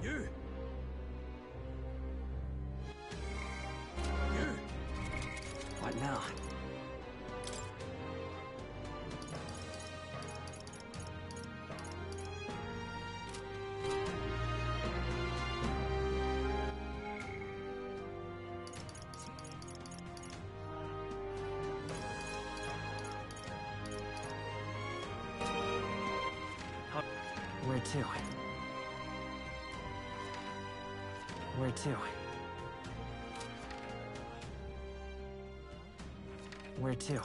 You. What now? Where to? Where to? Where to?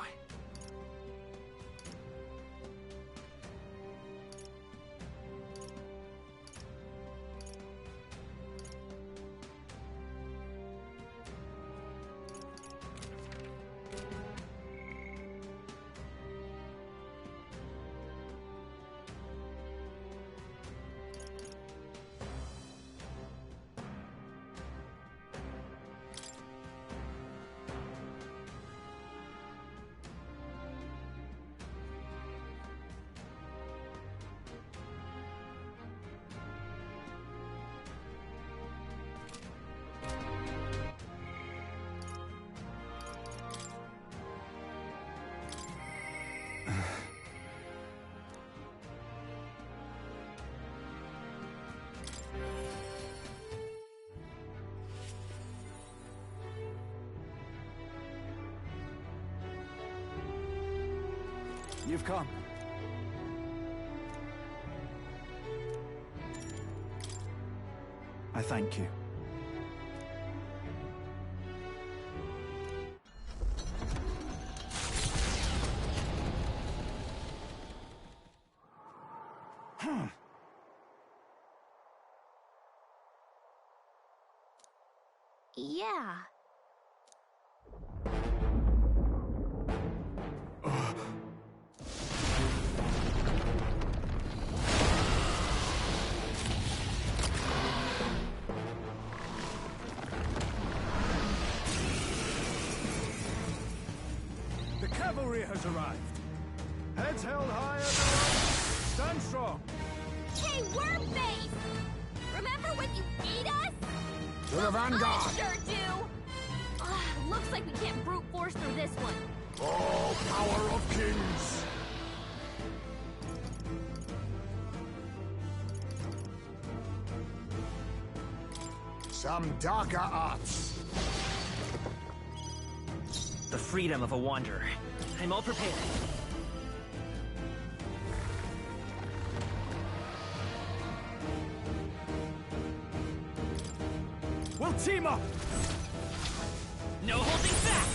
You've come. I thank you. Yeah. The cavalry has arrived. Heads held high, everyone. Stand strong. Hey, worm-face! Remember when you ate us? To the vanguard! I sure do! Looks like we can't brute force through this one. Oh, power of kings! Some darker arts. The freedom of a wanderer. I'm all prepared. We'll team up! No holding back!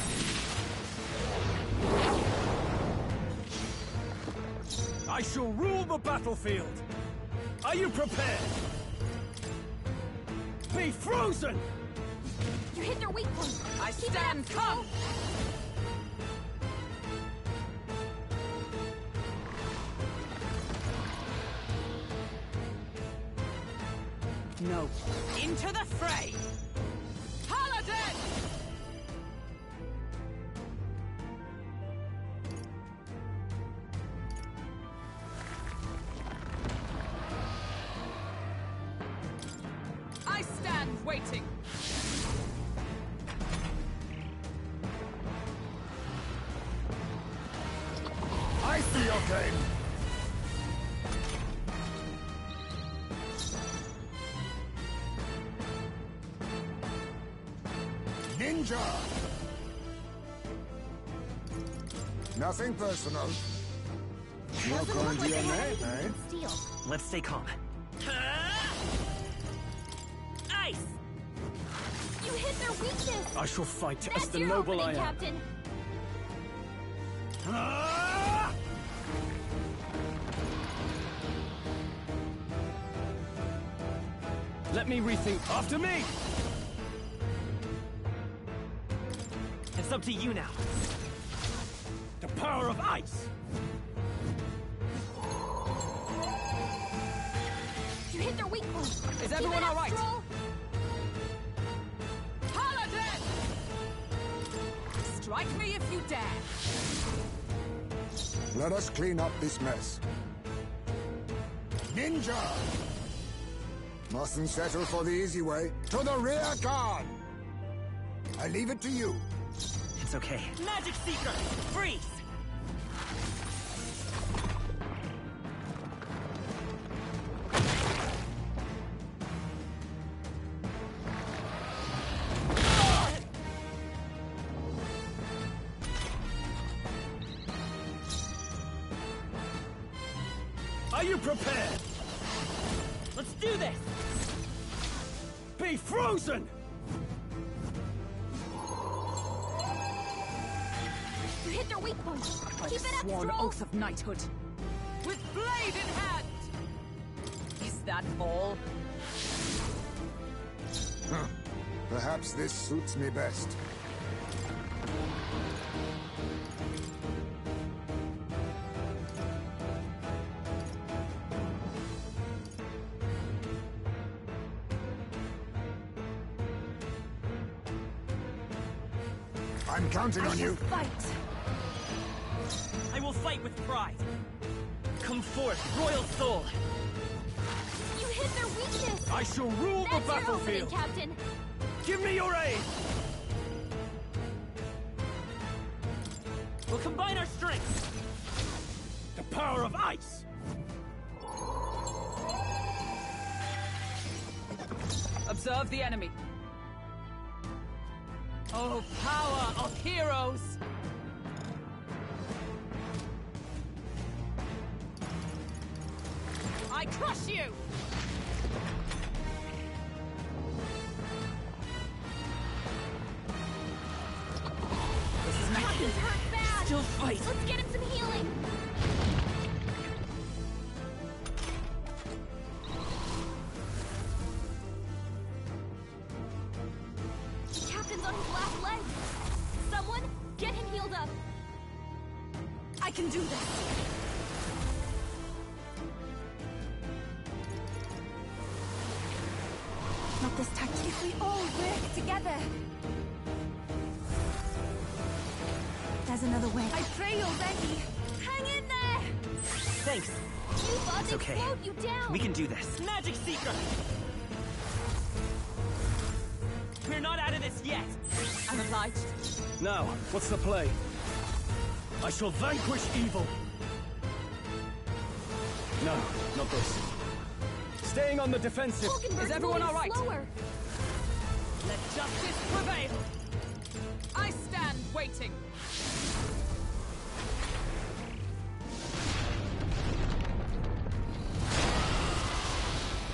I shall rule the battlefield. Are you prepared? Be frozen! You hit their weak point. I Keep stand it up, come! No. Into the fray! Paladin! I stand waiting! I see your game! Ninja! Nothing personal. You're Doesn't going look to like your they have name, anything eh? to steal. Let's stay calm. Ice! You hit their weakness! I shall fight as That's the your noble I opening, am. Captain. Ah! Let me rethink. After me! It's up to you now. The power of ice! You hit their weak point. Is Keep everyone it up, all right? Stroll. Paladin! Strike me if you dare! Let us clean up this mess. Ninja! Mustn't settle for the easy way. To the rear guard! I leave it to you. It's okay. Magic Seeker! Freeze! Are you prepared? Let's do this! Be frozen! You hit their weak point. By Keep the it up, sworn Stroll. oath of knighthood. With blade in hand! Is that all? Huh. Perhaps this suits me best. I'm counting on you. Fight! I will fight with pride. Come forth, royal soul! You hit their weakness. I shall rule That's the your opening, battlefield! Captain. Give me your aid! We'll combine our strengths! The power of ice! Observe the enemy. Oh, power of heroes! I crush you! This is my Captain's hurt bad. Still fight! Let's get him some healing. Captain's on his last leg. Someone, get him healed up. I can do this! Not this time. If we all work together. There's another way. I pray you're ready. Hang in there. Thanks! You thought It's they okay. slowed you down. We can do this. Magic Seeker! We're not out of this yet! I'm obliged. Now, what's the play? I shall vanquish evil. No, not this. Staying on the defensive. Hulkenberg's Is everyone moving all right? Slower. Let justice prevail! I stand waiting.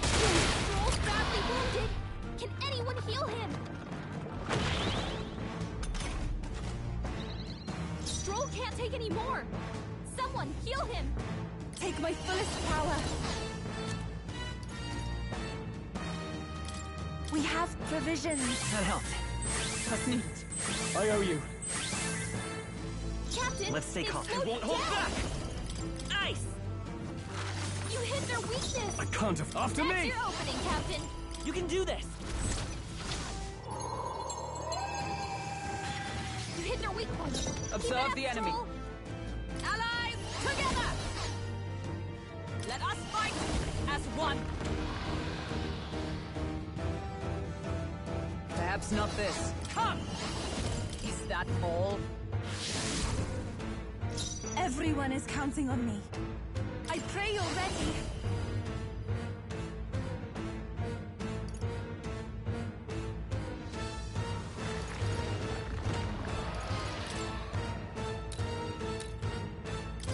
Stroll's badly wounded. Can anyone heal him? Stroll can't take any more. Someone heal him. Take my fullest power. We have provisions. That helped. That's neat. I owe you. Captain, Let's stay they've calm. slowed I won't you hold down. back! Ice! You hit their weakness. I can't have. After That's me! your opening, Captain. You can do this! You hit their weak point. Keep Observe it up, the enemy. Stroll. Allies, together! Let us fight as one. Perhaps not this. Come! Is that all? Everyone is counting on me. I pray you're ready.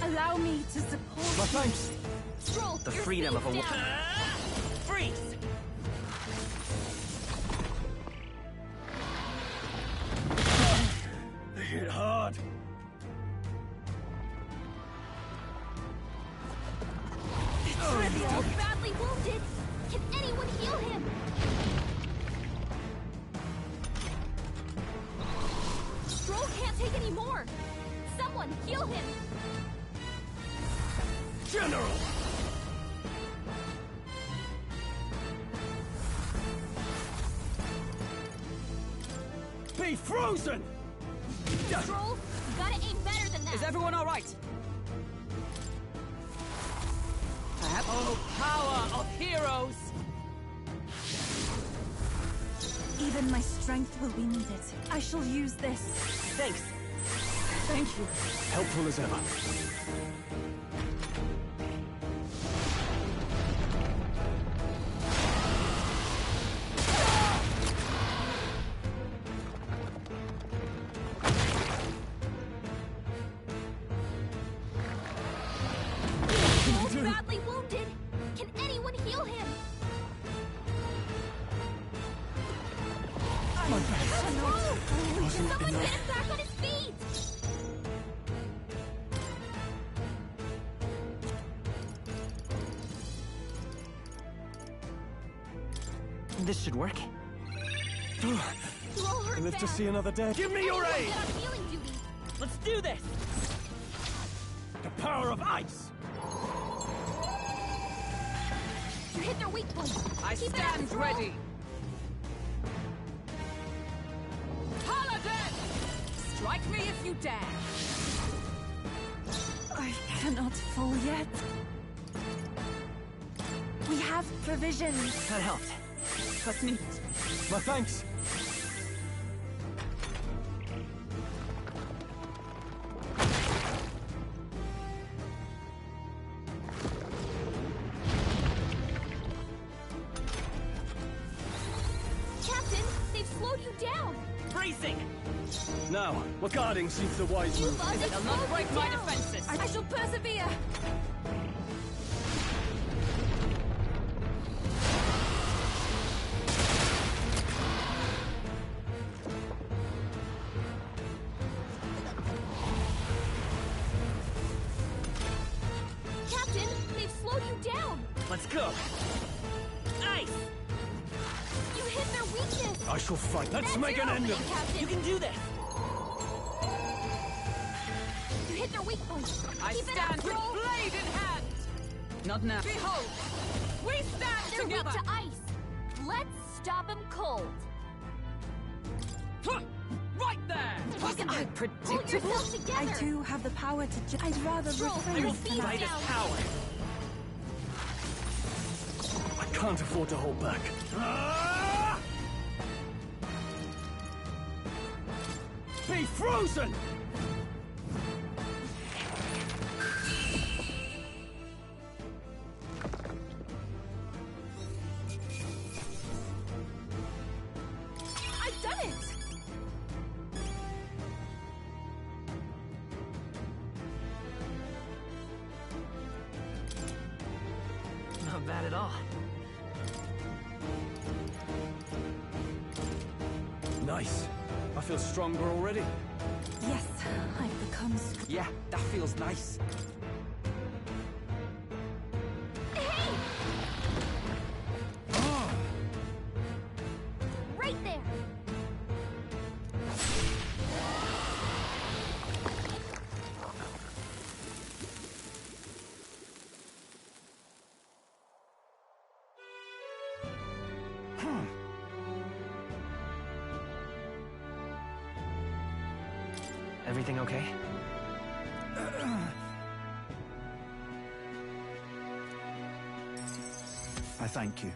Allow me to support My thanks. Stroll, The your freedom of a speed's down. Freeze! They hit hard. Stroll badly wounded. Can anyone heal him? Stroll can't take any more. Someone heal him. General! Be frozen! Stroll, you gotta aim better than that. Is everyone all right? Perhaps. Oh, power of heroes! Even my strength will be needed. I shall use this. Thanks. Thank you. Helpful as ever. He's badly wounded. Can anyone heal him? My bad. Can someone get him back on his feet? This should work. You all hurt Live to bad. see another day. Give me your Anyone aid! get on healing duty. Let's do this! The power of ice! You hit their weak point. I Keep it stand up, Thrall. ready. Paladin! Strike me if you dare. I cannot fall yet. We have provisions. That helped. Was nicht. My thanks! Captain, they've slowed you down. Bracing! Now, we're guarding seems the wise You move. must They'll not break my defenses. I shall persevere. Captain, they've slowed you down. Let's go! Ice! You hit their weakness. I shall fight. Let's That's make your an end opening, of it. Captain. You can do this! You hit their weak point. I Keep it stand up, with Thrall. blade in hand. Not now. Behold, we stand They're together. weak to ice. Let's stop them cold. Huh, right there. Wasn't it Pull predictable? yourself together. I too have the power to I'd rather Thrall, refrain I will Feed from fight down. his power! I can't afford to hold back. Ah! Be frozen! I've done it. Not bad at all. Nice. I feel stronger already. Yes, I've become Yeah, that feels nice. Hey! Right there. Everything okay? I thank you.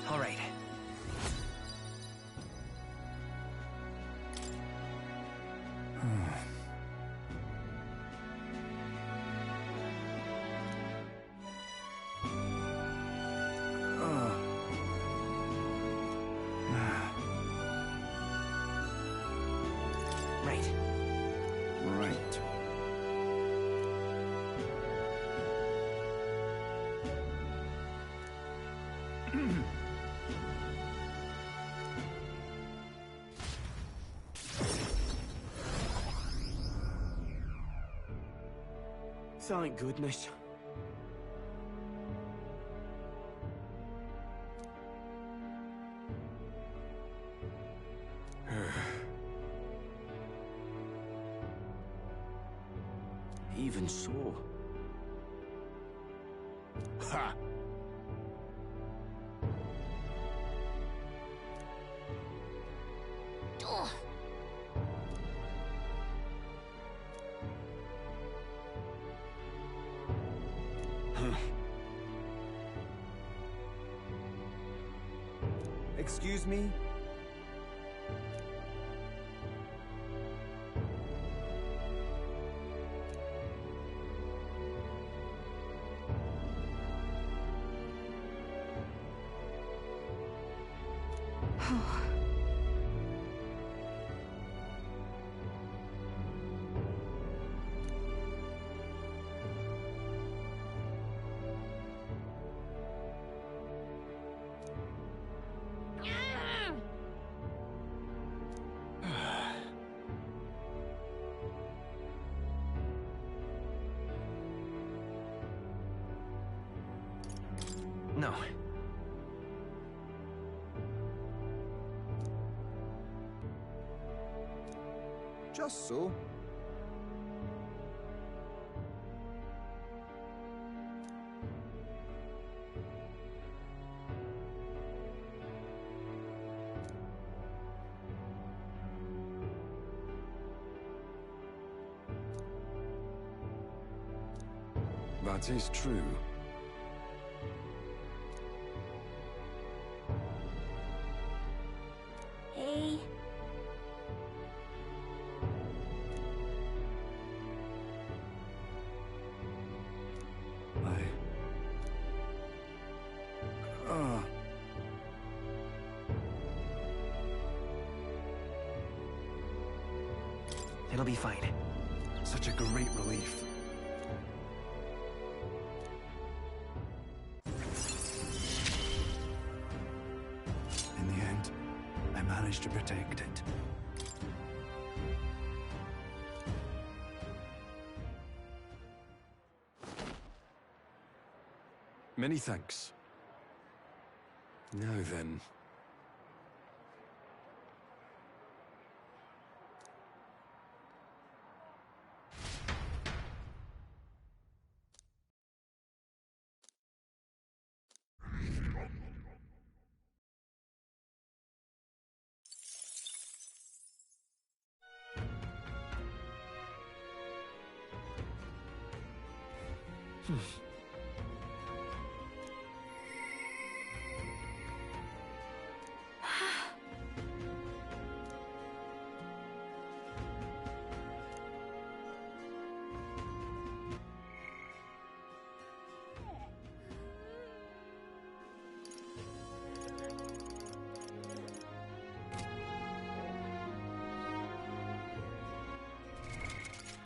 All right. Right. Right. Thank goodness. Even so. Ha! Ugh. Excuse me? No. Just so. That is true. Hey. It'll be fine. Such a great relief. In the end, I managed to protect it. Many thanks. Now then.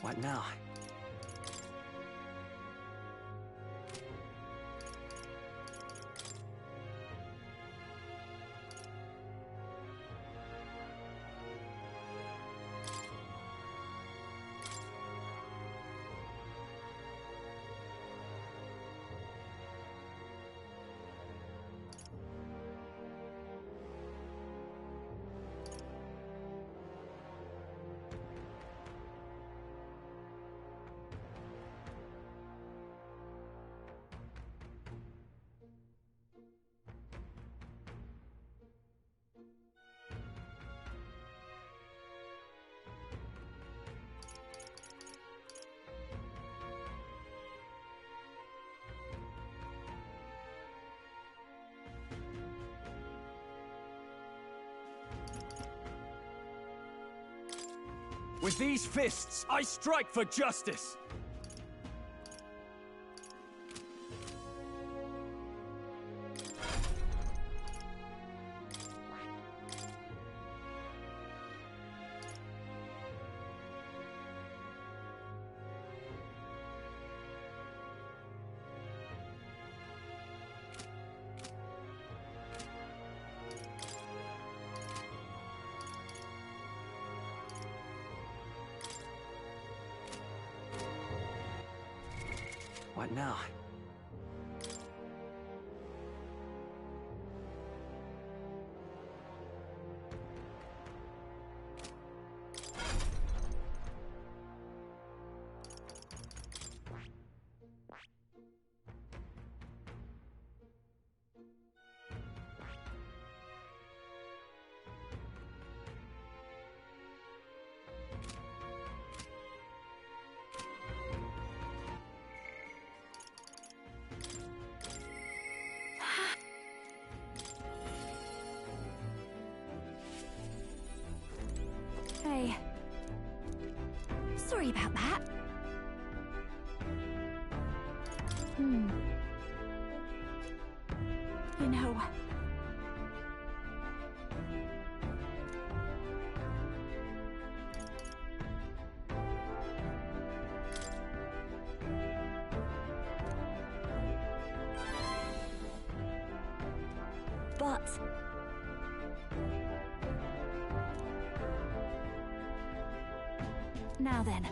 What now? With these fists, I strike for justice! What now? You know... But... Now then.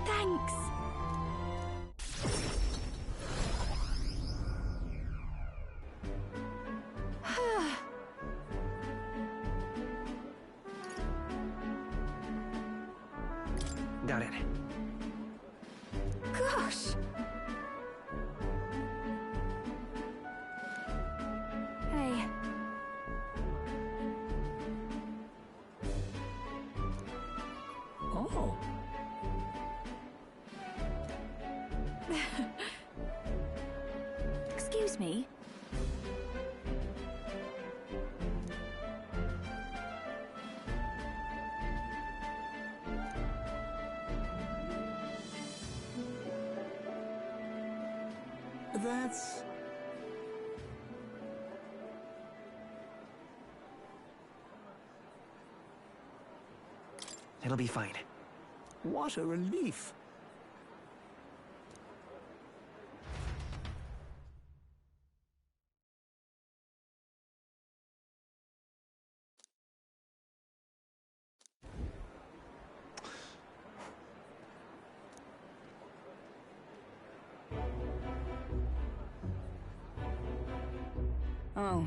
Thanks! Got it. Gosh! Hey. Oh. Excuse me? That's... It'll be fine. What a relief. Oh.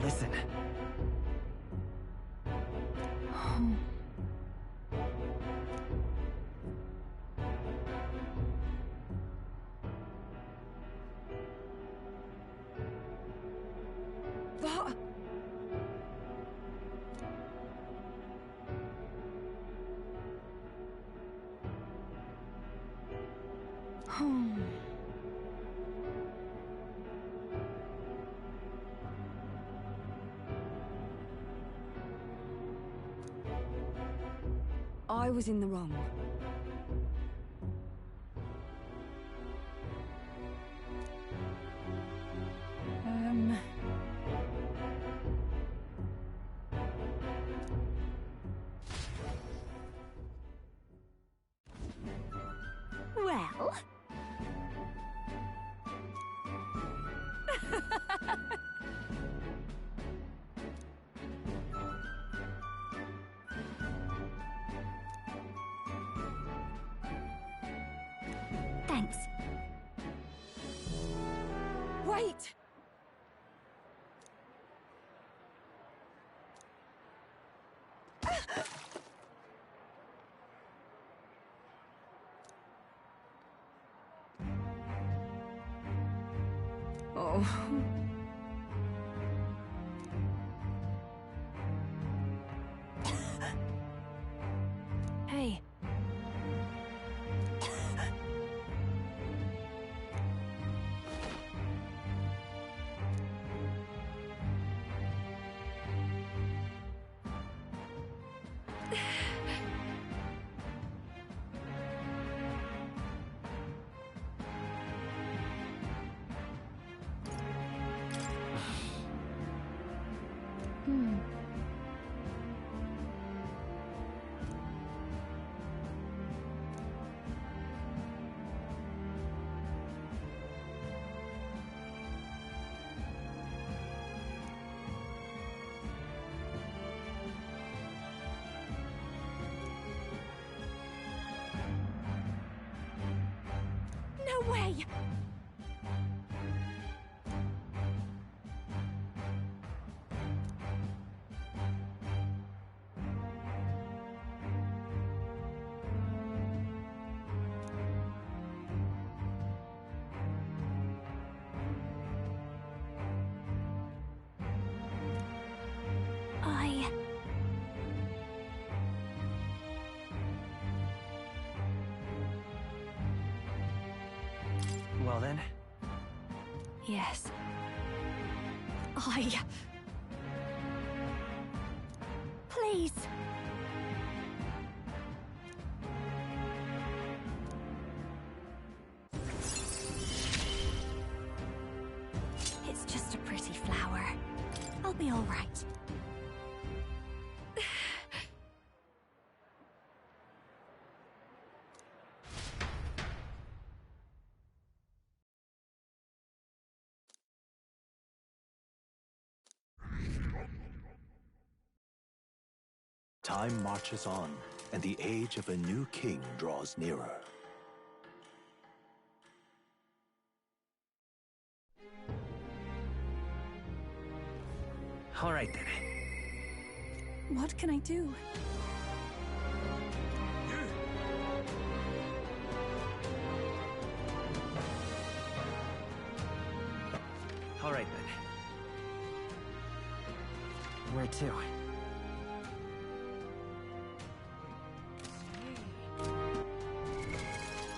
Listen. What? I was in the wrong. Well... Thanks. Wait! Oh. Hey. No way! Well then. Yes. Please. right. Time marches on, and the age of a new king draws nearer. All right, then. What can I do? All right, then. Where to?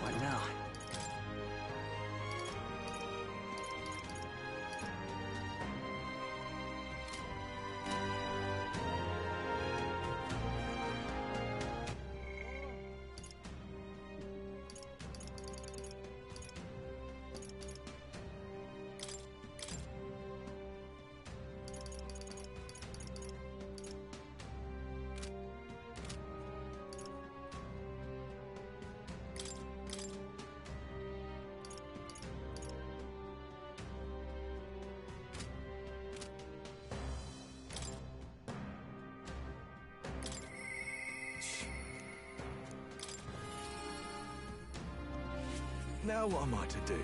What now? Now what am I to do?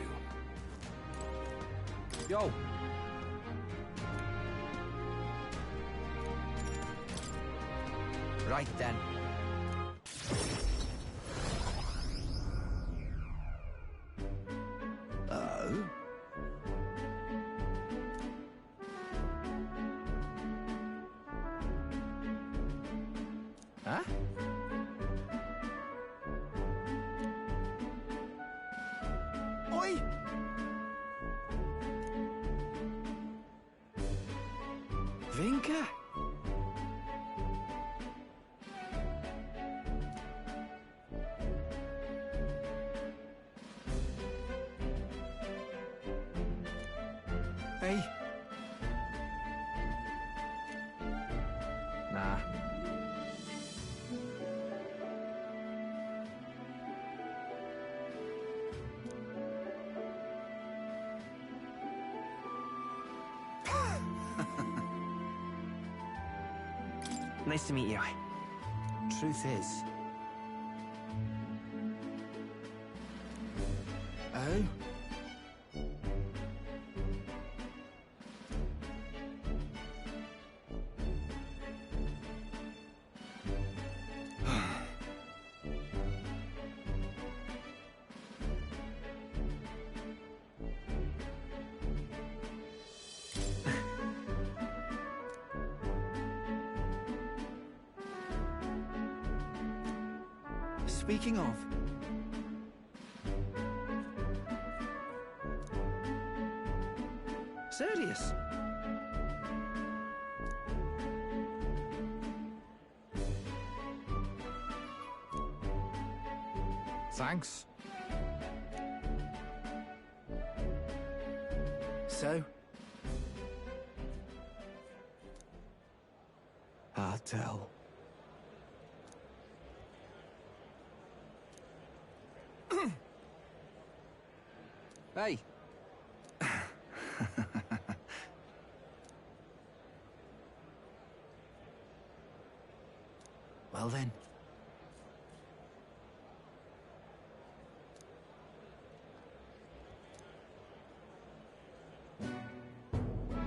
Yo! Right then. Oh? Huh? Oi! Vinka? Hey, Nah. Nice to meet you. Truth is, oh? speaking of, serious. Thanks. So? I'll tell. Hey. Well then.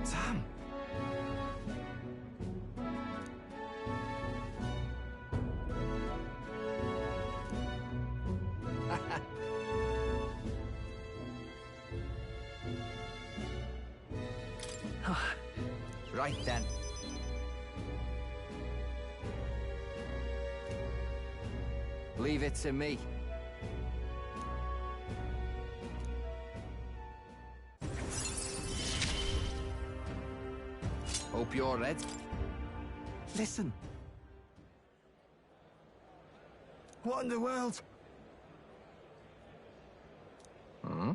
Sam. Right then. Leave it to me. Hope you're ready. Listen. What in the world? Hmm?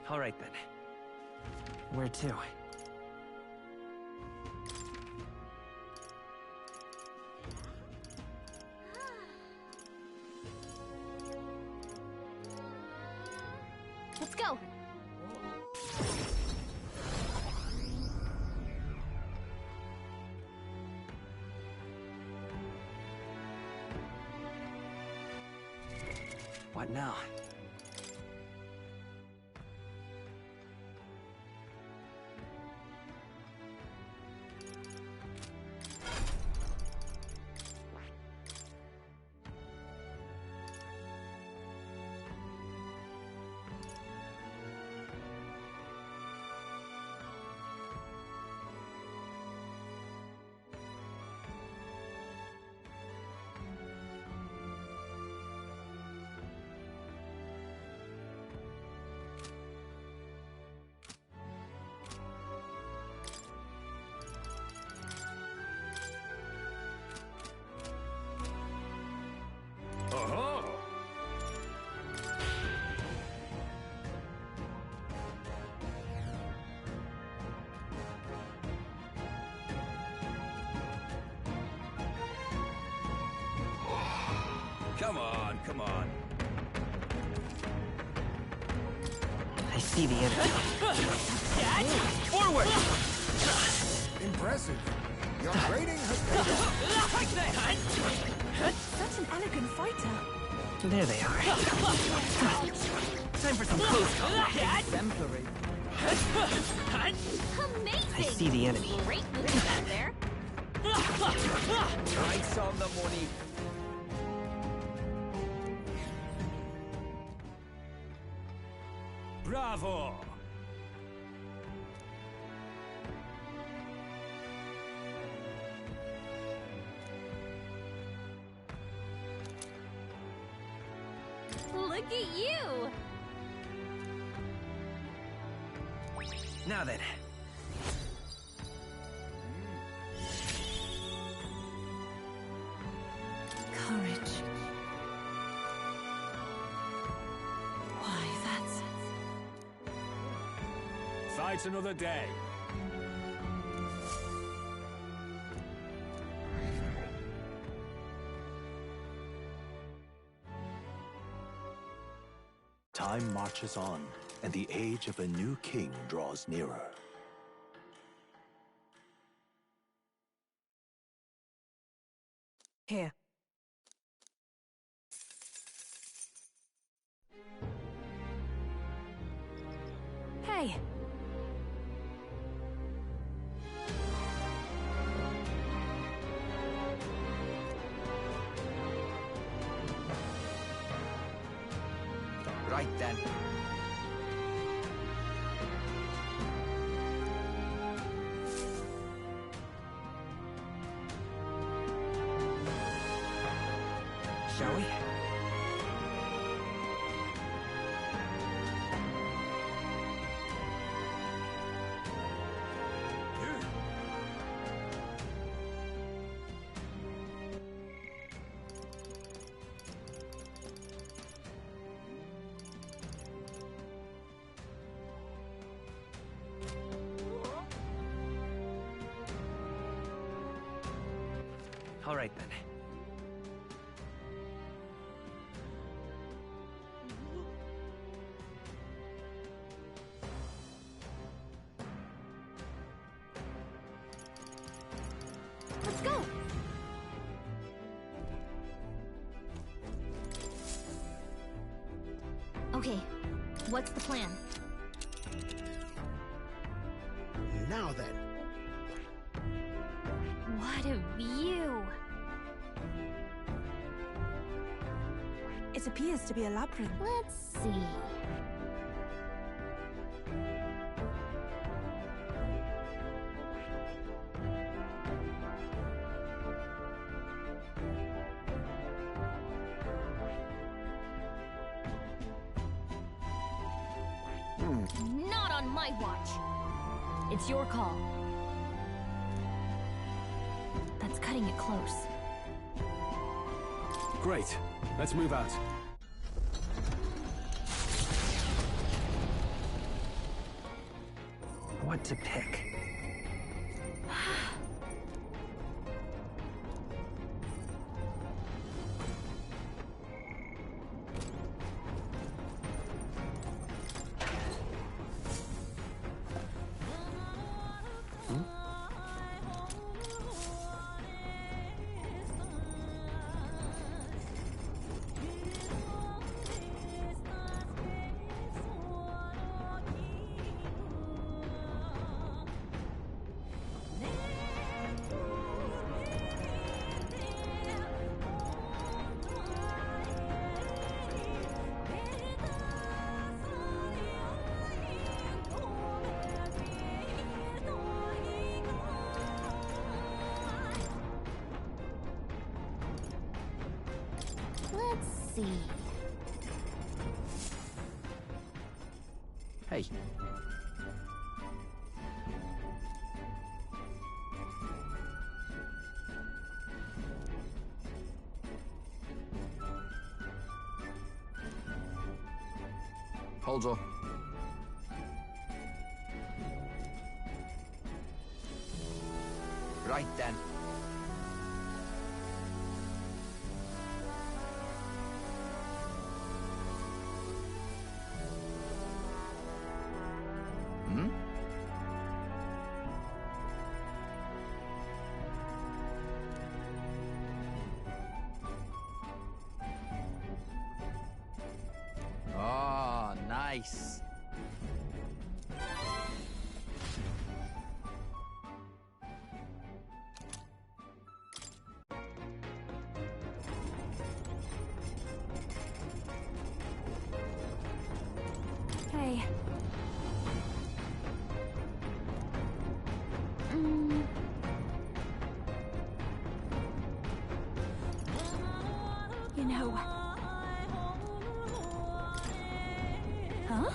All right then. Where to? Let's go. What now? Come on, come on. I see the enemy. Forward! Impressive. Your training has paid off. Such an elegant fighter. There they are. Time for some close combat. Exemplary. Amazing! I see the enemy. Great movement out there. Price on the money. Bravo! Look at you! Now then. Courage. Why, that's... Fight another day. Time marches on, and the age of a new king draws nearer. Here. Hey. Right then. Shall we? All right then. Let's go! Okay, what's the plan? Now then. What a view! It appears to be a labyrinth. Let's see. Not on my watch. It's your call. That's cutting it close. Great. Let's move out. What to pick? Let's see. Hey. Hold up. Right then. Hmm? Oh, nice. Hey. You know... Huh?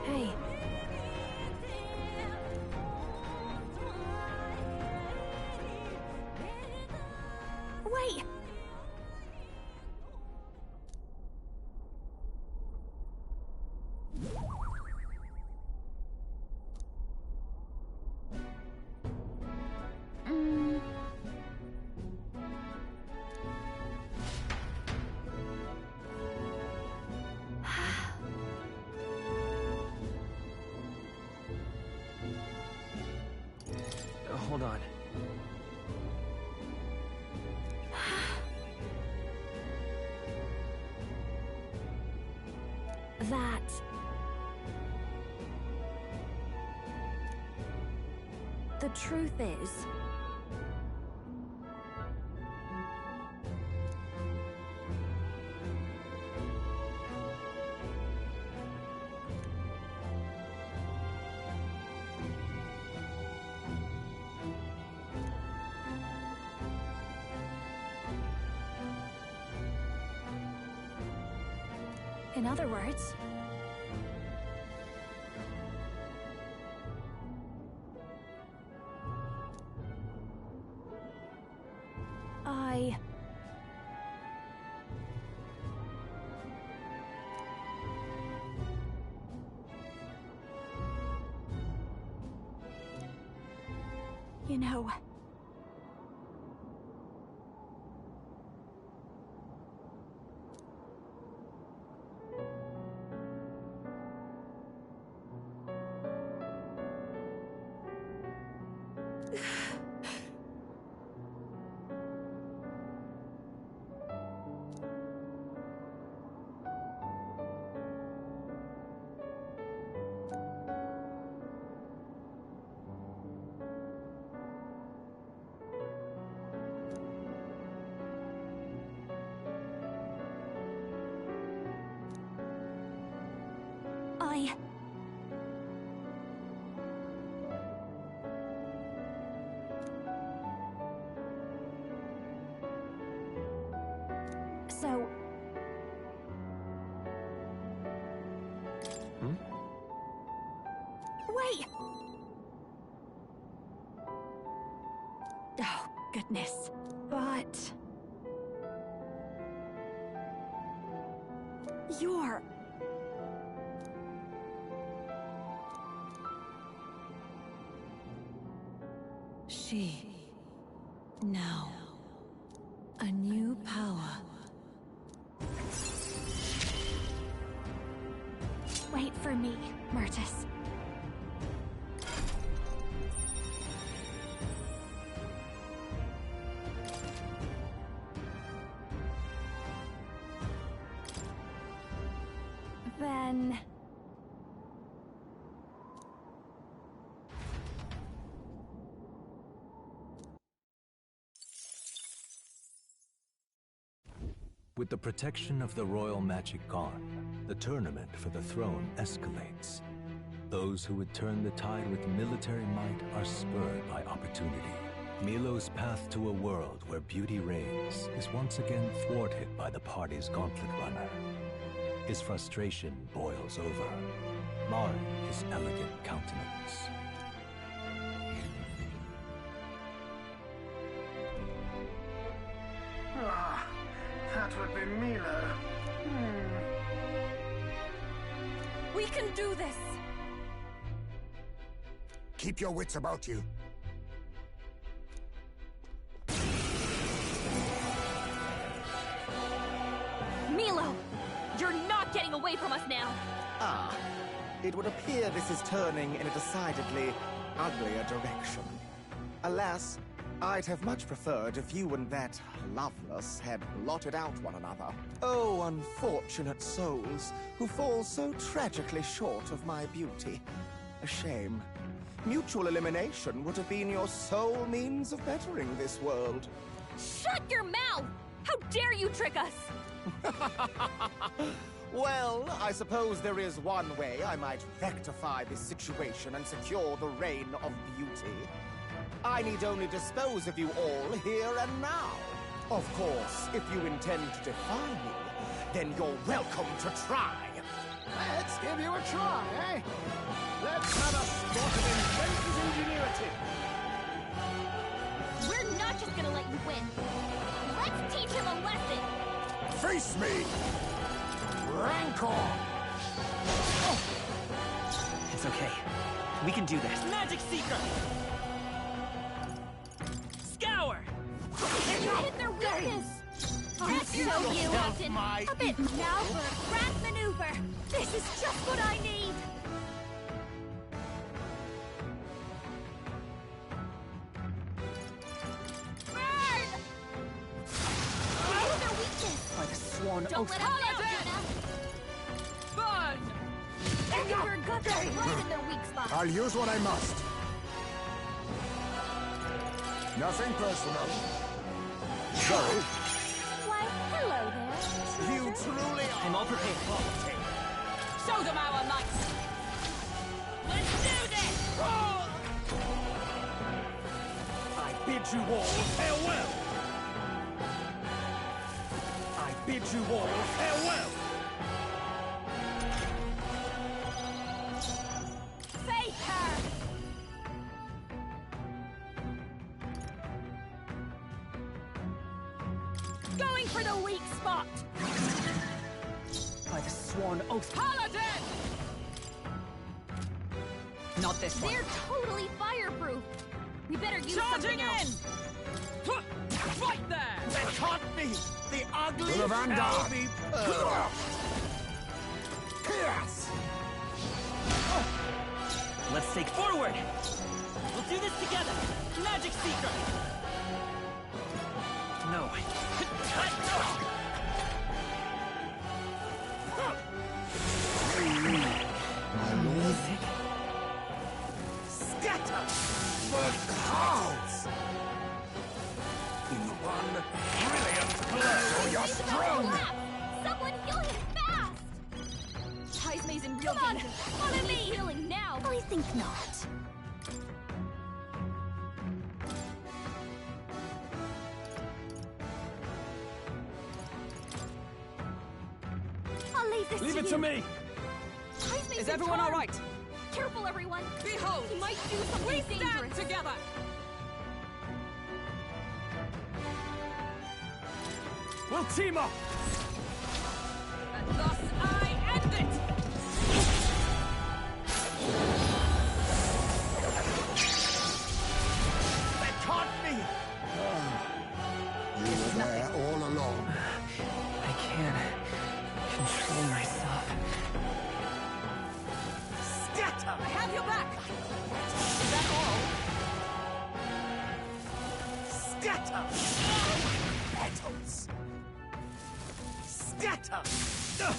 Hey. Wait! Hold on. That... The truth is... In other words... I... You know... so... Wait! Oh, goodness. But... You're... She... Now... A new power. Wait for me, Myrtus. Then... With the protection of the royal magic gone, the tournament for the throne escalates. Those who would turn the tide with military might are spurred by opportunity. Milo's path to a world where beauty reigns is once again thwarted by the party's gauntlet runner. His frustration boils over, marring his elegant countenance. That would be Milo. We can do this! Keep your wits about you. Milo! You're not getting away from us now! Ah, it would appear this is turning in a decidedly uglier direction. Alas, I'd have much preferred if you and that Loveless had blotted out one another. Oh, unfortunate souls who fall so tragically short of my beauty. A shame. Mutual elimination would have been your sole means of bettering this world. Shut your mouth! How dare you trick us! Well, I suppose there is one way I might rectify this situation and secure the reign of beauty. I need only dispose of you all here and now. Of course, if you intend to defy me, then you're welcome to try. Let's give you a try, eh? Let's have a spot of inventor's ingenuity. We're not just gonna let you win. Let's teach him a lesson! Face me! Rancor! It's okay. We can do this. Magic Seeker! Scour! Hit their weakness! That's so you, Captain! A bit maneuver! Grand maneuver! This is just what I need! Burn! Hit their weakness! By the sworn Don't oath. let them down, Burn! Jonah! Your guts are right in their weak spot! I'll use what I must. Nothing personal. Sorry. Why, hello there. You truly are. I'm all prepared. Show them our might! Let's do this! I bid you all farewell. I bid you all farewell. Face her! Going for the weak spot! By the sworn oath. Paladin! Not this one. They're totally fireproof! We better use Charging something in! else! Fight there! That can't be! The ugly To the vanguard! shall be purged. Pierce! Let's take forward! We'll do this together! Magic Seeker! No. Music. Scatter! But house! In one brilliant blow. So you're strong! Someone heal him fast! Taisme's in real Come on, danger. follow me! Healing now! I think not. leave this Leave to it you. to me! Eyes may Is be everyone all torn. right? Careful, everyone. Behold! He might do something We stand dangerous. together! We'll team up! And thus I end it! That can't be! You were there all along. I can't control myself. Scatter! I have your back! Is that all? Scatter! Petals! Scatter!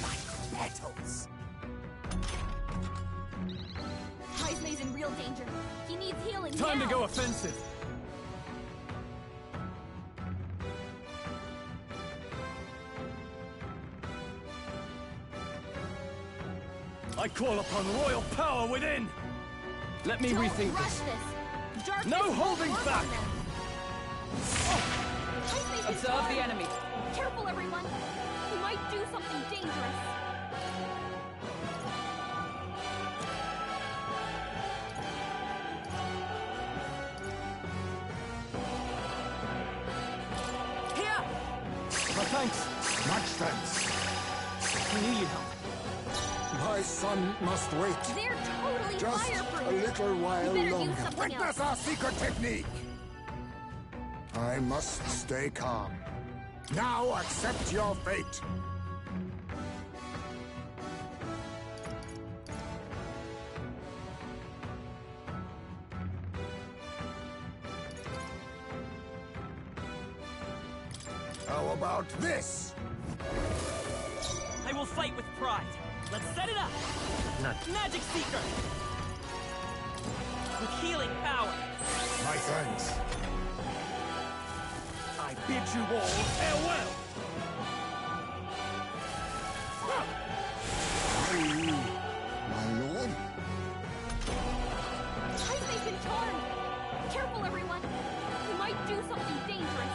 Like petals! Heismay's in real danger. He needs healing Time now. to go offensive! I call upon royal power within! Let me Don't rethink rush this. this. Darkness No won't holding work back. on them. Heismay's been Observe the torn. enemy. Careful, everyone. He might do something dangerous. Here! Thanks. Much thanks. I knew you'd help. My son must wait. They're totally Just fireproof. a little while We better longer. use something Witness else. our secret technique. I must stay calm. Now accept your fate. How about this? I will fight with pride. Let's set it up! Magic Seeker! With healing power! My thanks. I bid you all farewell! My lord? Heismay's been torn. Careful, everyone. He might do something dangerous.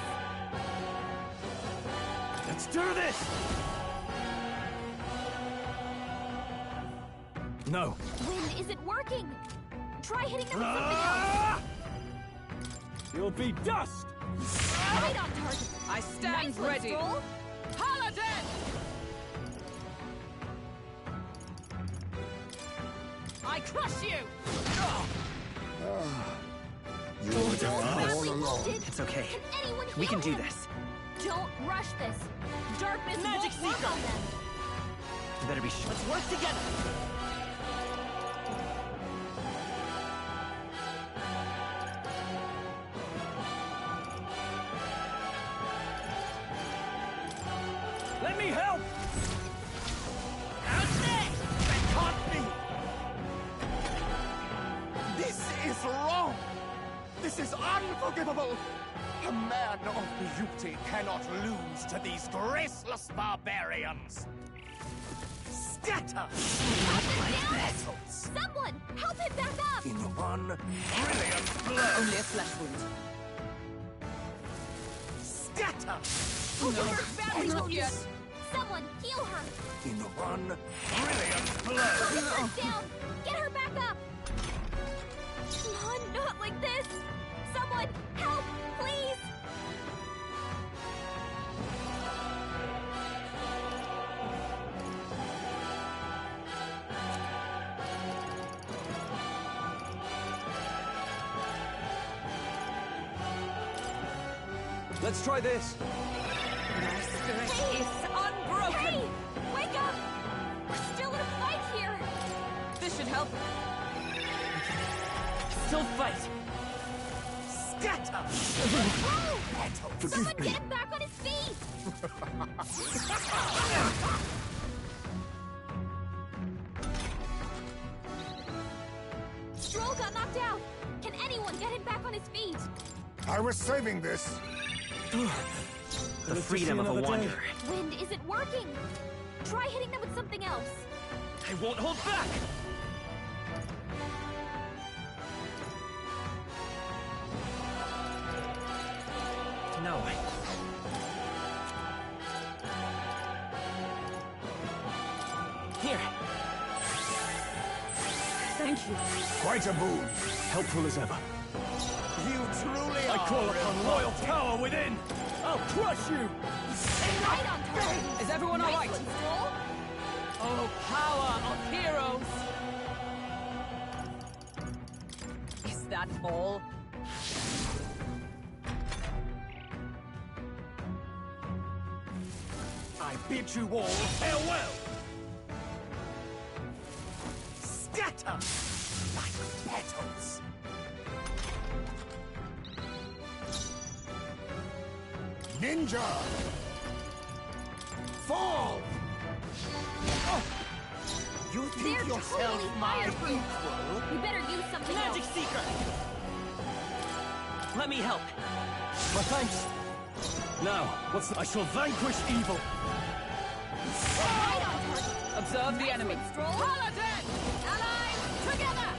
Let's do this! No. Wind isn't working. Try hitting them with something else. Ah! You'll be dust! Right on target. I stand Nice one, ready! Stroll. Paladin! I crush you! You were there Don't all badly along. wounded. It's okay. Can anyone We heal can do him? this. Don't rush this. Darkness Magic won't work Seeker. on them. You better be sure. Let's work together! Let me help! That can't be! This is wrong! This is unforgivable! A man of beauty cannot lose to these graceless barbarians! Scatter! Petals! Someone, help him back up. In one brilliant blow! Only a flesh wound. Scatter! We're badly Not wounded. yet. Someone, heal her. In one brilliant blow! Put her down. Get her back up. Come on, not like this. Someone, help, please. Let's try this! My spirit is unbroken! Hey, wake up. We're still in a fight here. This should help. Still fight! Scatter! Oh, Petals! someone get him back on his feet. Stroll got knocked out. Can anyone get him back on his feet? I was saving this. The freedom of a wanderer. Wind isn't working. Try hitting them with something else. I won't hold back! No. Thank you. Quite a boon. Helpful as ever. You truly I are. call upon royal power within. I'll crush you. Right on target. Is everyone all right? Nice one, Stroll. Oh, power of heroes! Is that all? I bid you all farewell. Scatter like petals. Ninja! Fall! You think They're yourself totally my fireproof. equal? You better use something Magic else. Seeker! Let me help. My thanks. Now, I shall vanquish evil. Right on target. Observe the Nice enemy. one, Stroll. Paladin! Allies, together.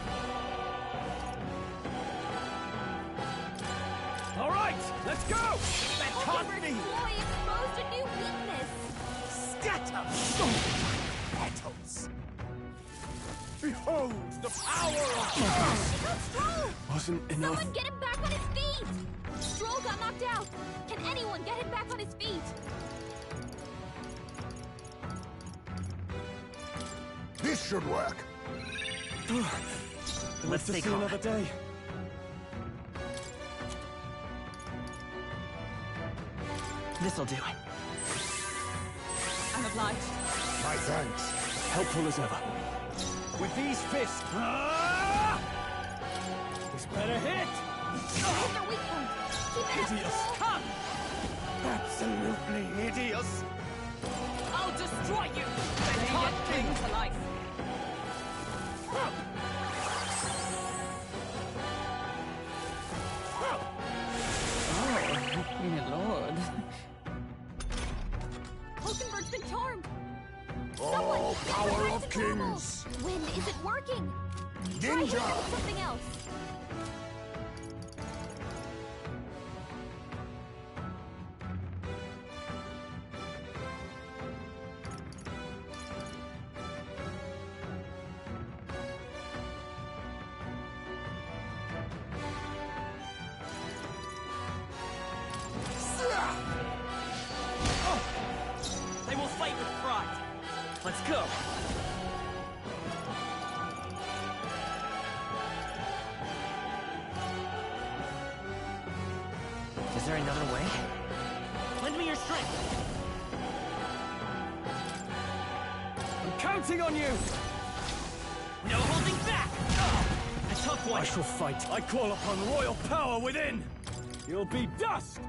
All right, let's go. Hulkenberg's ploy exposed a new weakness. Scatter petals. Behold the power of... Go Stroll! Wasn't enough. Someone get him back on his feet! Stroll got knocked out. Can anyone get him back on his feet? This should work. Let's take see on. another day. This'll do. I'm obliged. My thanks. Helpful as ever. With these fists. This better hit. Hit their weak point. Keep it up, Hideous. Stroll. Come! Absolutely hideous. I'll destroy you! Then yet bring to life. Oh, my lord. Hulkenberg's been charmed. Oh, Someone, power get him of back to normal. kings! When is it working? Try hitting him Ninja! with something else. I will fight with pride. Let's go. Is there another way? Lend me your strength. I'm counting on you. No holding back. A tough one. I shall fight. I call upon royal power within. You'll be dust.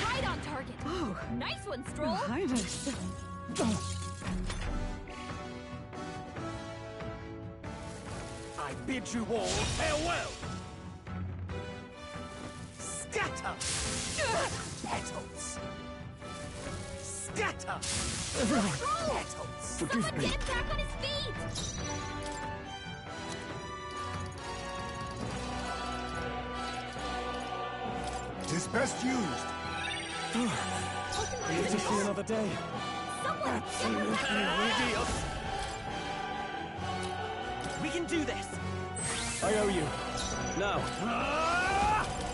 Right on target. Oh, nice one, Stroll. Highness. I bid you all farewell. Scatter petals. Scatter petals. Forgive Someone me. get him back on his feet. Tis best used. Hulkenberg's Here to been see charmed. another day. Someone get him back on his feet. Hideous. We can do this. I owe you. Now.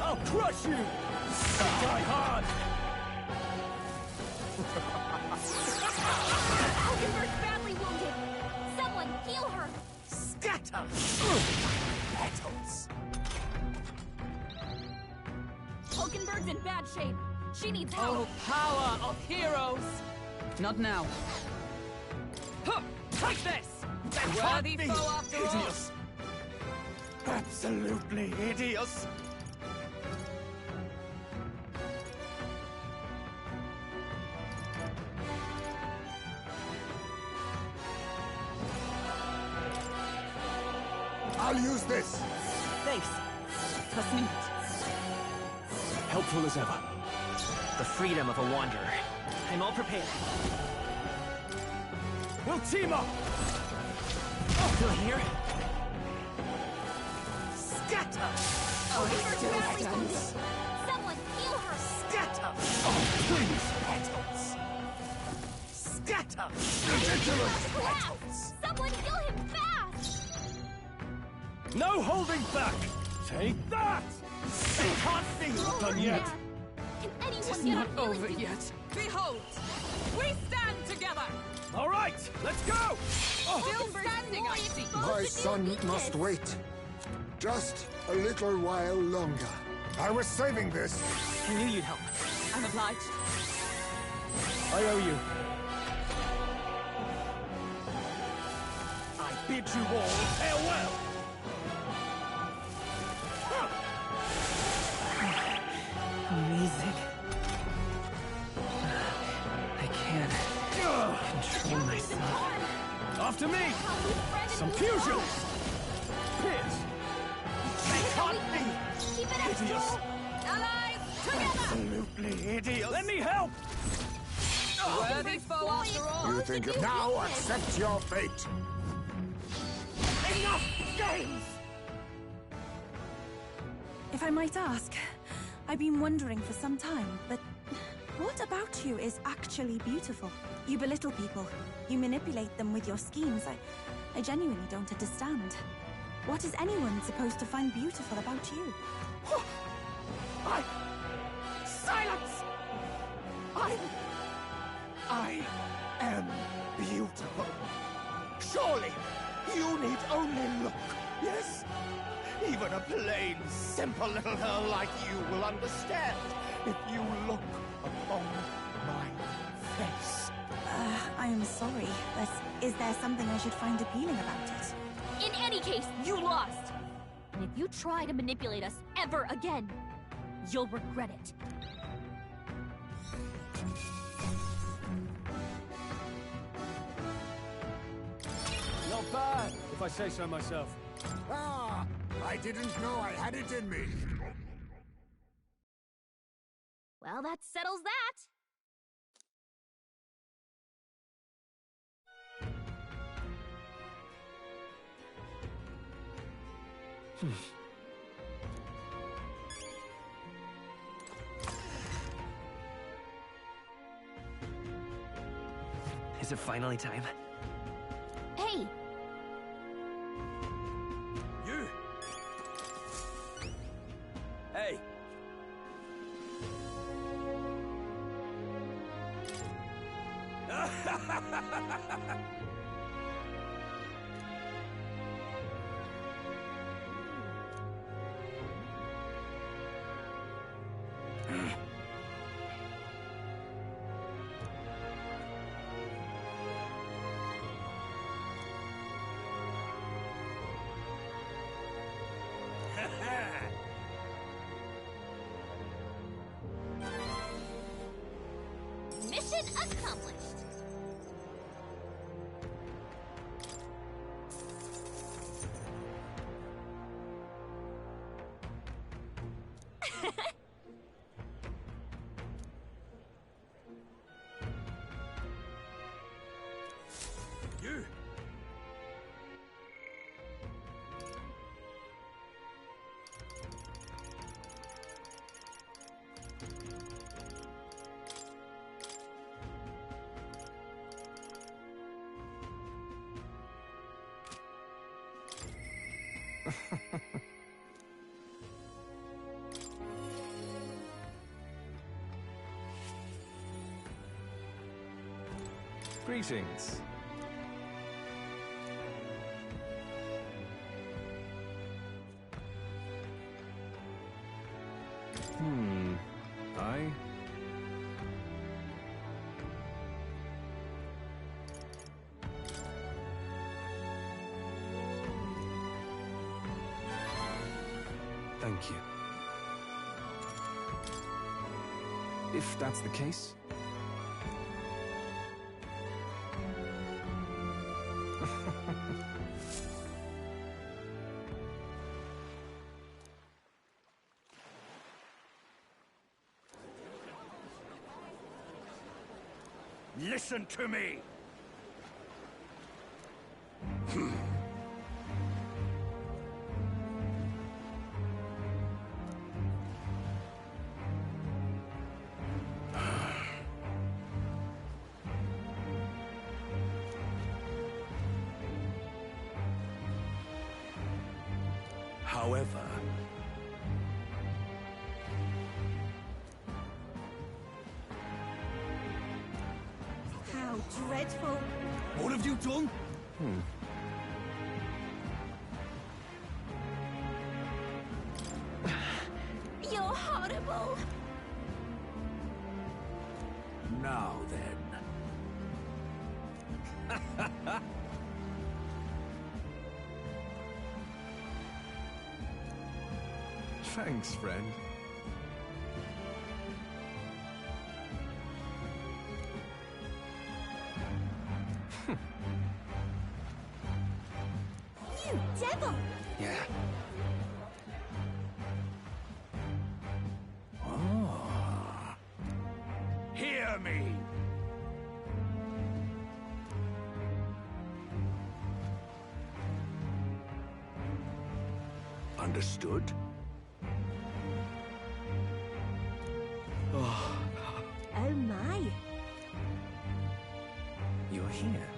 I'll crush you. Die hard. Hulkenberg's badly wounded. Someone heal her. Scatter petals. Hulkenberg's in bad shape. She needs help. Oh, power of heroes! Not now. Huh, take this! A worthy Be foe after all! hideous. Absolutely hideous. I'll use this. Thanks. Trust me. Helpful as ever. The freedom of a wanderer. I'm all prepared. We'll team up. Still here? Scatter Hulkenberg's badly wounded. Someone heal her. scatter Please. petals. Scatter Ridiculous. Collapse. Someone heal him fast. No holding back! Take that! They can't think we're done yet! Can anyone It's get not a feeling over to yet. Behold! We stand together! Alright, let's go! Still standing, I see. My son must wait. Just a little while longer. I was saving this. I knew you'd help. I'm obliged. I owe you. I bid you all farewell! Amazing. I can't control myself. After me! Some fusions! Pierce! They can't be! Keep it up, Hideous! Joel. Allies, together! Absolutely hideous! Let me help! Worthy foe after all. You think of now, accept your fate. Enough games! If I might ask, I've been wondering for some time, but what about you is actually beautiful? You belittle people. You manipulate them with your schemes. I genuinely don't understand. What is anyone supposed to find beautiful about you? Silence! I am beautiful. Surely, you need only look, yes? Even a plain, simple little girl like you will understand if you look upon my face. I am sorry, but is there something I should find appealing about it? In any case, you lost. And if you try to manipulate us ever again, you'll regret it. Not bad, if I say so myself. Ah, I didn't know I had it in me. Well, that settles that. Is it finally time? Hey, You! Hey! mission accomplished. You! Greetings. I... Thank you. If that's the case... Listen to me! However, How dreadful. What have you done? You're horrible. now then. Thanks, friend. You devil. Yeah. Hear me! Understood? Oh my. You're here.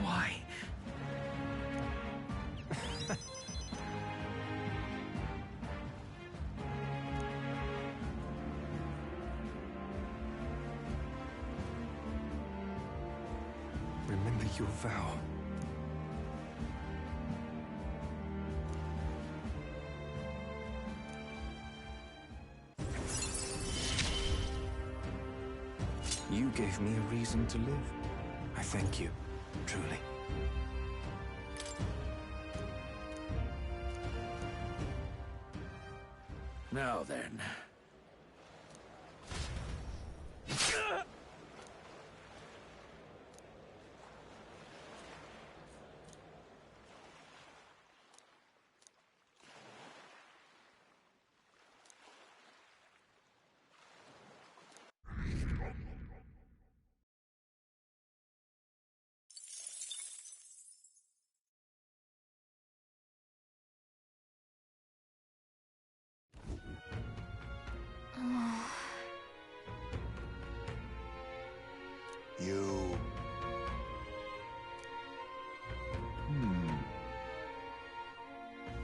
Why? Remember your vow. You gave me a reason to live. I thank you, truly. Now then. You...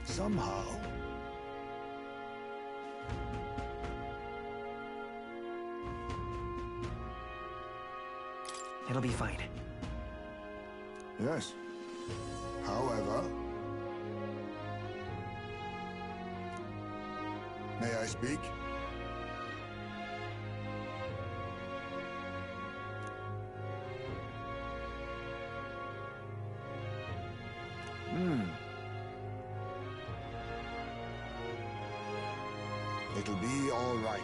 Somehow... It'll be fine. Yes. However... May I speak? It'll be all right.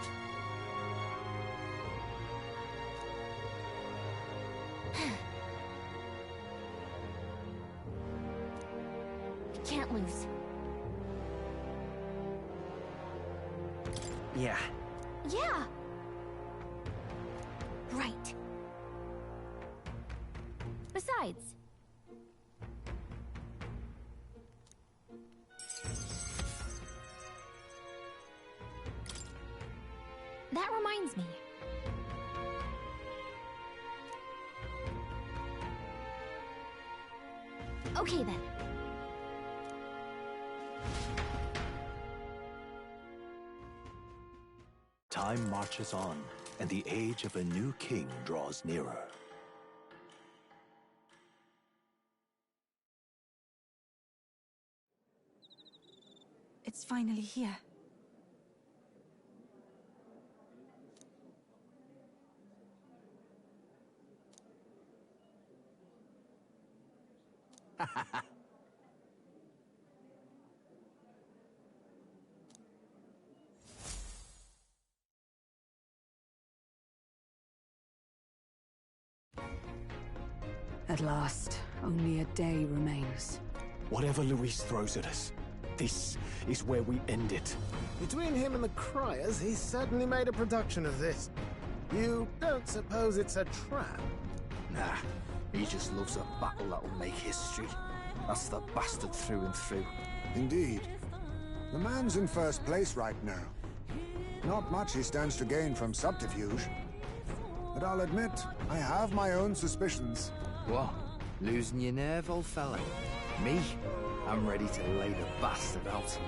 Can't lose. Yeah. Yeah. Right. Besides, that reminds me. Okay then. Time marches on, and the age of a new king draws nearer. It's finally here. At last, only a day remains. Whatever Luis throws at us, this is where we end it. Between him and the Criers, he's certainly made a production of this. You don't suppose it's a trap? Nah, he just loves a battle that'll make history. That's the bastard through and through. Indeed. The man's in first place right now. Not much he stands to gain from subterfuge. But I'll admit, I have my own suspicions. What? Losing your nerve, old fella? Me? I'm ready to lay the bastard out.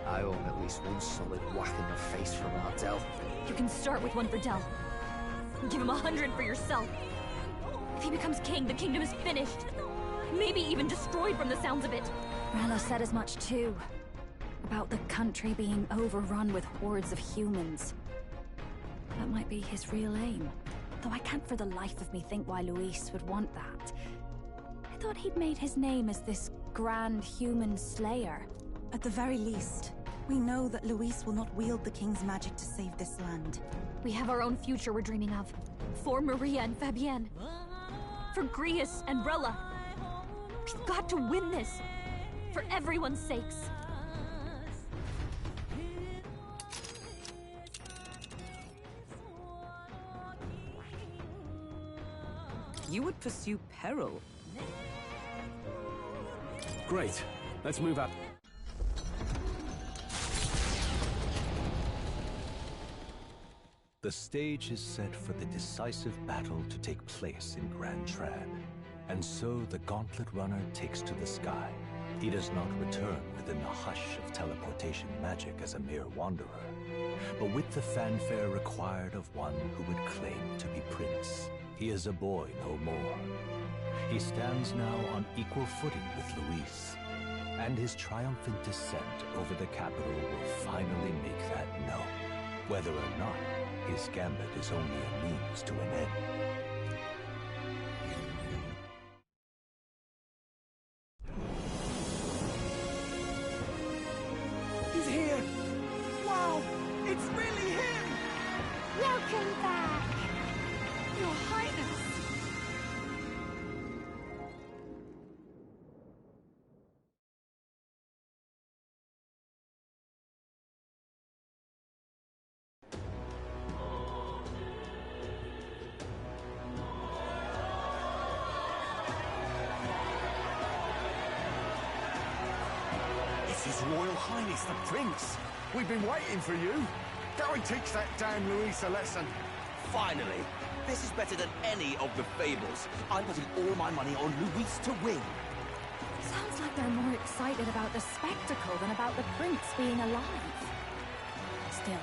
I own at least one solid whack in the face from Ardell. You can start with one for Dell. Give him 100 for yourself. If he becomes king, the kingdom is finished. Maybe even destroyed from the sounds of it. Rella said as much too. About the country being overrun with hordes of humans. That might be his real aim. Though I can't for the life of me think why Luis would want that. I thought he'd made his name as this grand human slayer. At the very least, we know that Luis will not wield the king's magic to save this land. We have our own future we're dreaming of. For Maria and Fabienne. For Grius and Rella. We've got to win this. For everyone's sakes. You would pursue peril. Great. Let's move up. The stage is set for the decisive battle to take place in Grand Trad. And so the Gauntlet Runner takes to the sky. He does not return within the hush of teleportation magic as a mere wanderer, but with the fanfare required of one who would claim to be prince. He is a boy no more. He stands now on equal footing with Luis, and his triumphant descent over the capital will finally make that known, whether or not his gambit is only a means to an end. He's here! Wow! It's really him! Welcome back! Your Highness! It's His Royal Highness the Prince! We've been waiting for you! Go and teach that damn Luis a lesson! Finally! This is better than any of the fables. I'm putting all my money on Luis to win. Sounds like they're more excited about the spectacle than about the prince being alive. Still,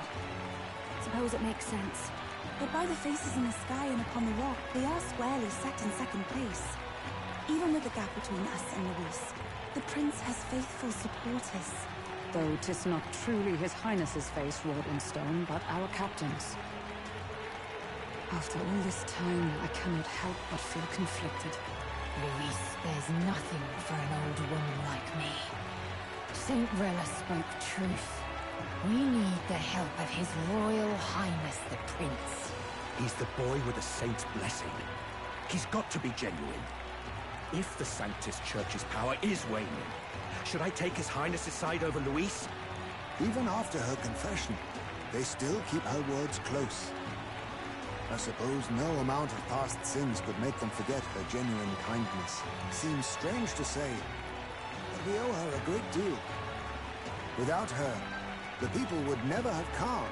suppose it makes sense. But by the faces in the sky and upon the rock, they are squarely set in second place. Even with the gap between us and Luis, the prince has faithful supporters. Though 'tis not truly His Highness's face wrought in stone, but our captain's. After all this time, I cannot help but feel conflicted. Luis, there's nothing for an old woman like me. Saint Rella spoke truth. We need the help of His Royal Highness the Prince. He's the boy with the saint's blessing. He's got to be genuine. If the Sanctus Church's power is waning, should I take His Highness's side over Luis? Even after her confession, they still keep her words close. I suppose no amount of past sins could make them forget her genuine kindness. Seems strange to say, but we owe her a great deal. Without her, the people would never have calmed,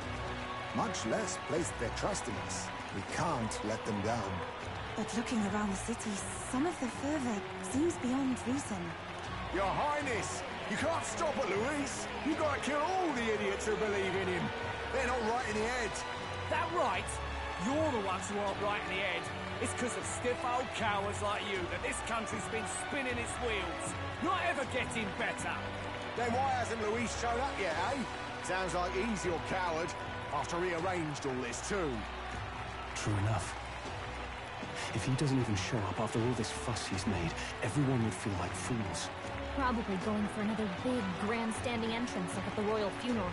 much less placed their trust in us. We can't let them down. But looking around the city, some of the fervor seems beyond reason. Your Highness! You can't stop at Luis! You've got to kill all the idiots who believe in him! They're not right in the head! That right? You're the ones who aren't right in the head. It's because of stiff old cowards like you that this country's been spinning its wheels. Not ever getting better. Then why hasn't Luis shown up yet, eh? Sounds like he's your coward, after he arranged all this too. True enough. If he doesn't even show up after all this fuss he's made, everyone would feel like fools. Probably going for another big, grandstanding entrance like at the royal funeral.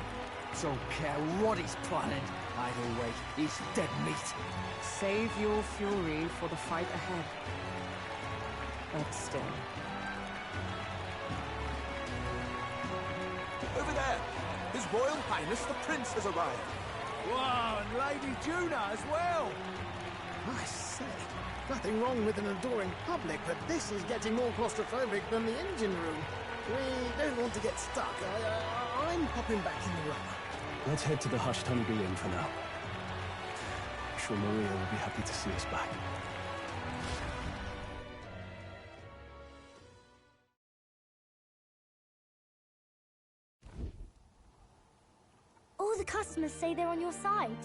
Don't care what he's planning. Either way, he's dead meat. Save your fury for the fight ahead. But still. Over there! His Royal Highness the Prince has arrived. Wow, and Lady Juna as well! I say, nothing wrong with an adoring public, but this is getting more claustrophobic than the engine room. We don't want to get stuck. I'm popping back in the rubber. Let's head to the hushed honeybee inn for now. I'm sure Maria will be happy to see us back. the customers say they're on your side.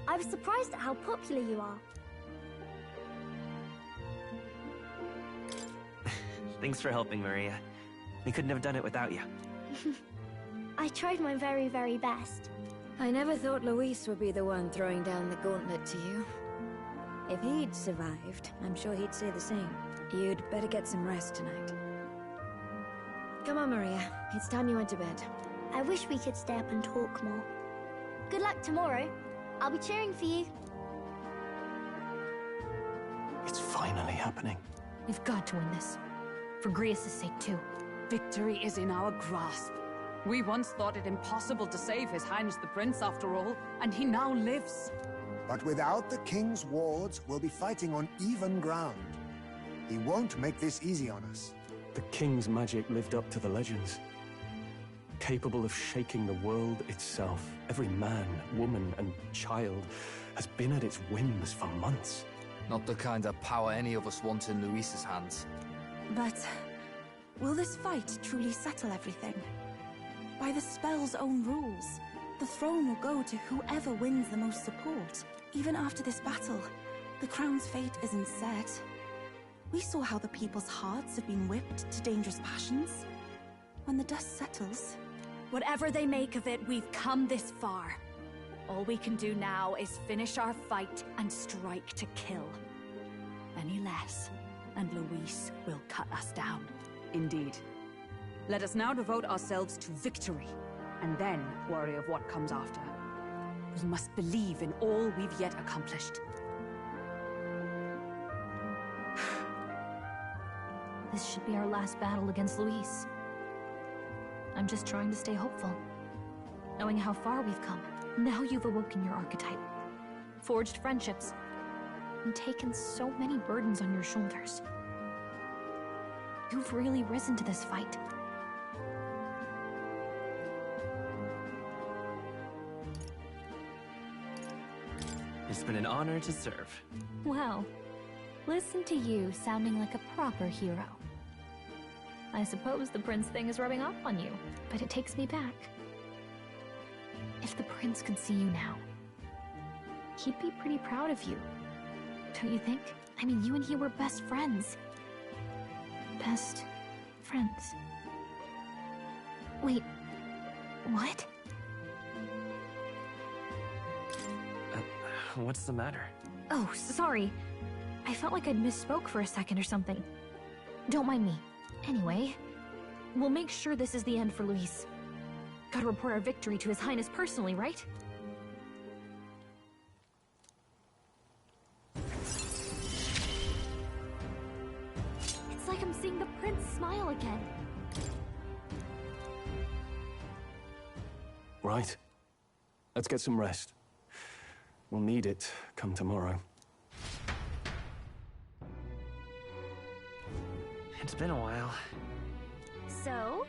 I was surprised at how popular you are. Thanks for helping, Maria. We couldn't have done it without you. I tried my very, very best. I never thought Luis would be the one throwing down the gauntlet to you. If he'd survived, I'm sure he'd say the same. You'd better get some rest tonight. Come on, Maria. It's time you went to bed. I wish we could stay up and talk more. Good luck tomorrow. I'll be cheering for you. It's finally happening. You've got to win this. For Grius' sake, too. Victory is in our grasp. We once thought it impossible to save His Highness the Prince, after all, and he now lives. But without the king's wards, we'll be fighting on even ground. He won't make this easy on us. The king's magic lived up to the legends. Capable of shaking the world itself. Every man, woman, and child has been at its whims for months. Not the kind of power any of us want in Luis's hands. But will this fight truly settle everything? By the spell's own rules, the throne will go to whoever wins the most support. Even after this battle, the crown's fate isn't set. We saw how the people's hearts have been whipped to dangerous passions. When the dust settles... Whatever they make of it, we've come this far. All we can do now is finish our fight and strike to kill. Any less, and Luis will cut us down. Indeed. Let us now devote ourselves to victory, and then worry of what comes after. We must believe in all we've yet accomplished. This should be our last battle against Luis. I'm just trying to stay hopeful. Knowing how far we've come. Now you've awoken your archetype. Forged friendships. And taken so many burdens on your shoulders. You've really risen to this fight. It's been an honor to serve. Wow. Listen to you sounding like a proper hero. I suppose the prince thing is rubbing off on you, but it takes me back. If the prince could see you now, he'd be pretty proud of you. Don't you think? I mean, you and he were best friends. Best friends. Wait, what? What's the matter? Oh, sorry. I felt like I'd misspoke for a second or something. Don't mind me. Anyway, we'll make sure this is the end for Luis. Gotta report our victory to His Highness personally, right? It's like I'm seeing the prince smile again. Right. Let's get some rest. We'll need it come tomorrow. It's been a while. So?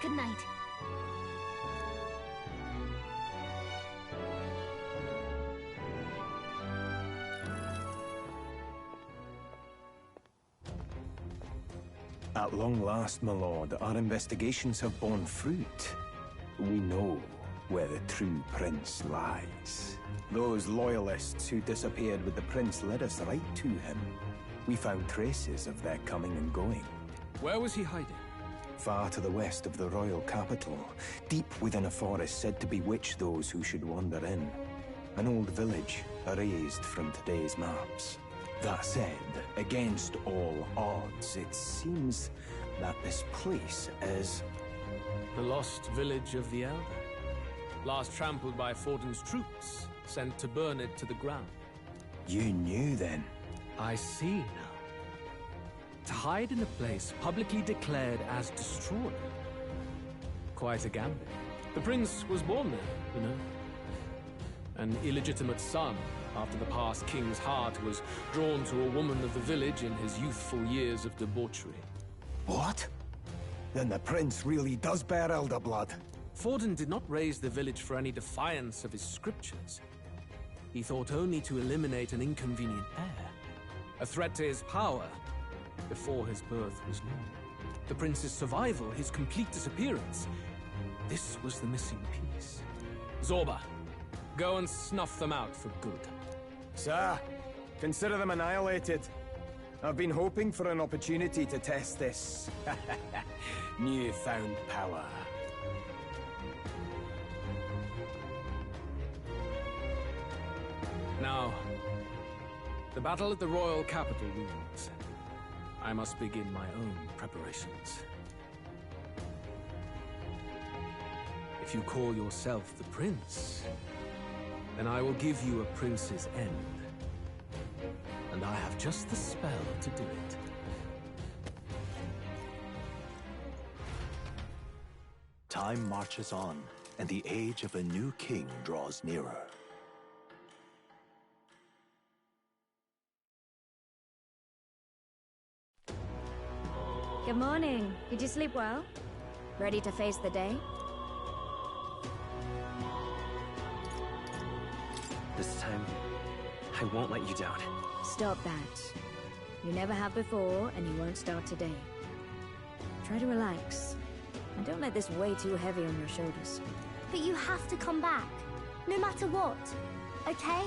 Good night. At long last, my lord, our investigations have borne fruit. We know where the true prince lies. Those loyalists who disappeared with the prince led us right to him. We found traces of their coming and going. Where was he hiding? Far to the west of the royal capital, deep within a forest said to bewitch those who should wander in. An old village, erased from today's maps. That said, against all odds, it seems that this place is... The lost village of the Elder. Last trampled by Forden's troops, sent to burn it to the ground. You knew then? I see now. To hide in a place publicly declared as destroyed. Quite a gambit. The prince was born there, you know. An illegitimate son, after the past king's heart was drawn to a woman of the village in his youthful years of debauchery. What? Then the prince really does bear elder blood. Forden did not raise the village for any defiance of his scriptures. He thought only to eliminate an inconvenient heir. A threat to his power before his birth was known. The prince's survival, his complete disappearance. This was the missing piece. Zorba, go and snuff them out for good. Sir, consider them annihilated. I've been hoping for an opportunity to test this newfound power. Now, the battle at the royal capital looms. I must begin my own preparations. If you call yourself the prince, then I will give you a prince's end. And I have just the spell to do it. Time marches on, and the age of a new king draws nearer. Good morning. Did you sleep well? Ready to face the day? This time, I won't let you down. Stop that. You never have before, and you won't start today. Try to relax, and don't let this weigh too heavy on your shoulders. But you have to come back, no matter what, okay?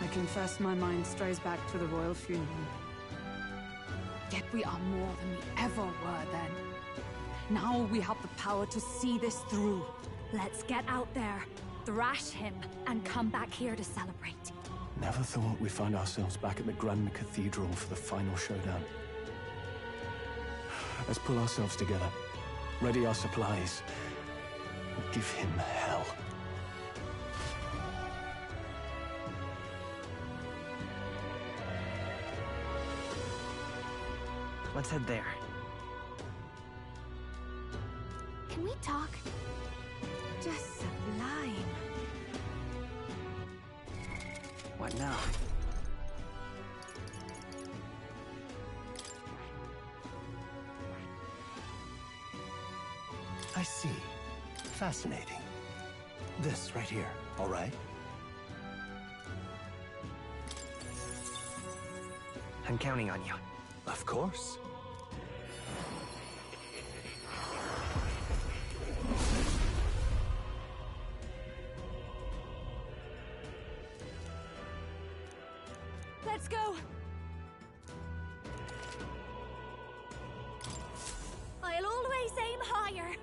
I confess my mind strays back to the royal funeral. Yet we are more than we ever were then. Now we have the power to see this through. Let's get out there, thrash him, and come back here to celebrate. Never thought we'd find ourselves back at the Grand Cathedral for the final showdown. Let's pull ourselves together, ready our supplies, and give him hell. Let's head there. Can we talk? Just sublime. What now? I see. Fascinating. This right here, all right? I'm counting on you. Of course. Let's go! I'll always aim higher!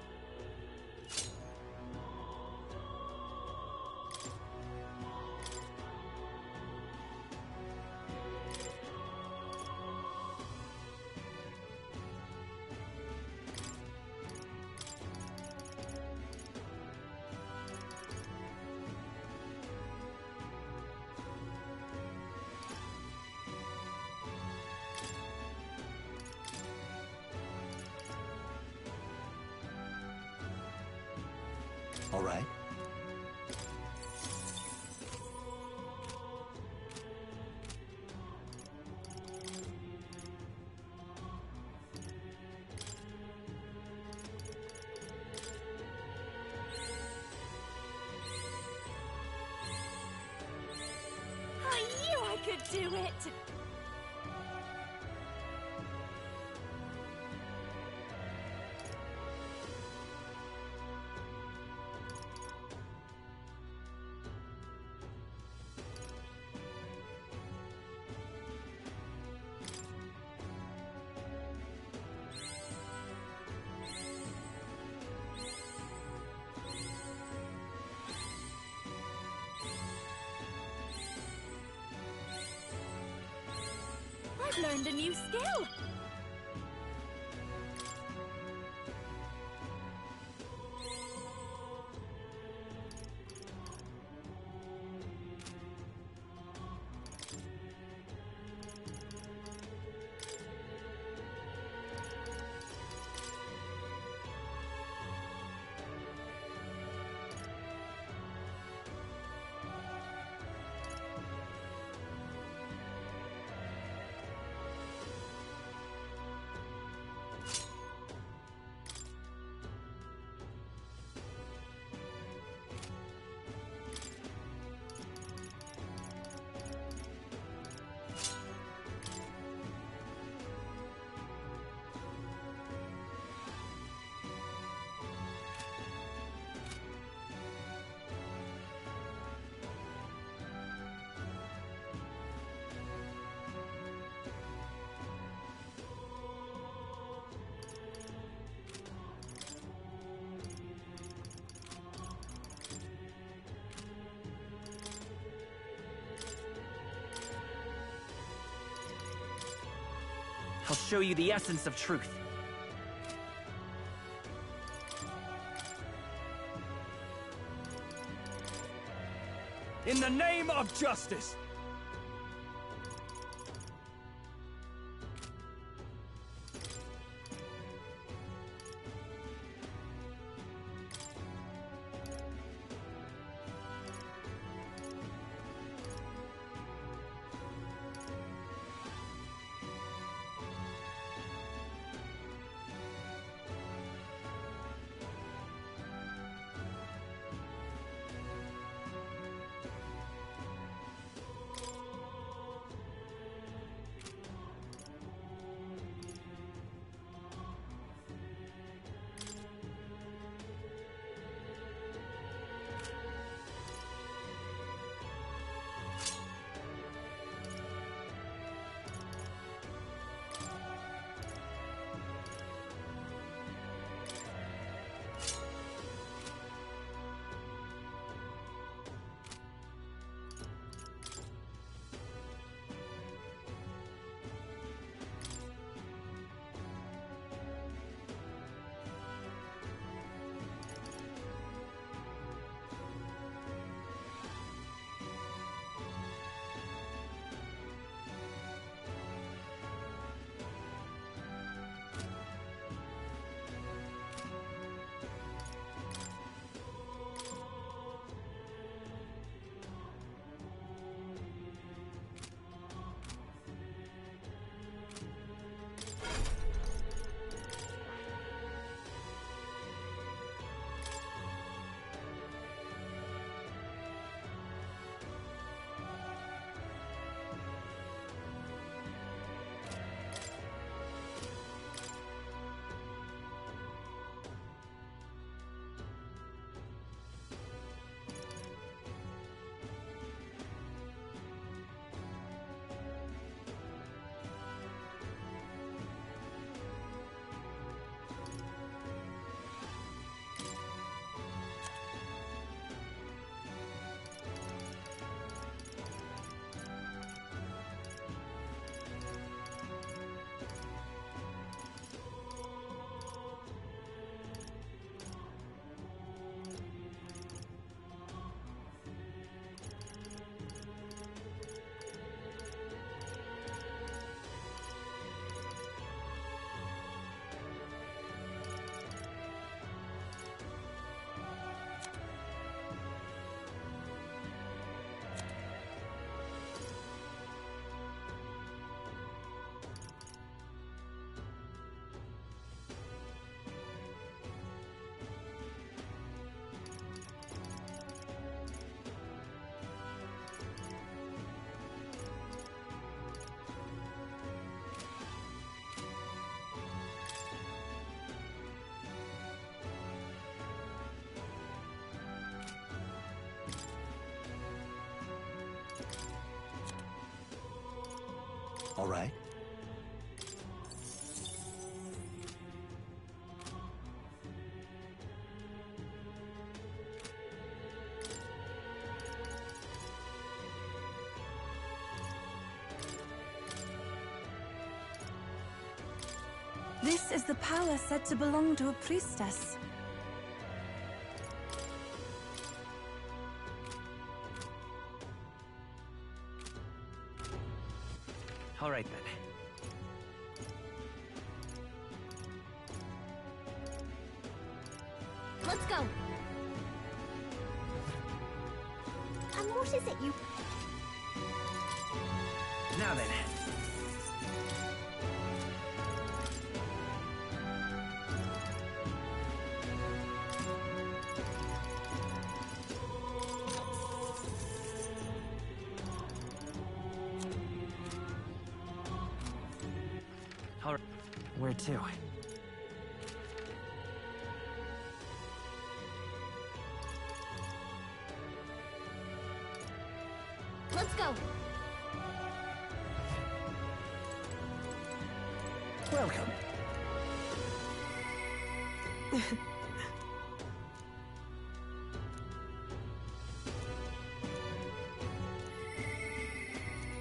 All right. I knew I could do it! I've learned a new skill! I'll show you the essence of truth. In the name of justice! All right. This is the power said to belong to a priestess. All right, then. Let's go. And what is it you... Now then. All right. Where to? Let's go. Welcome.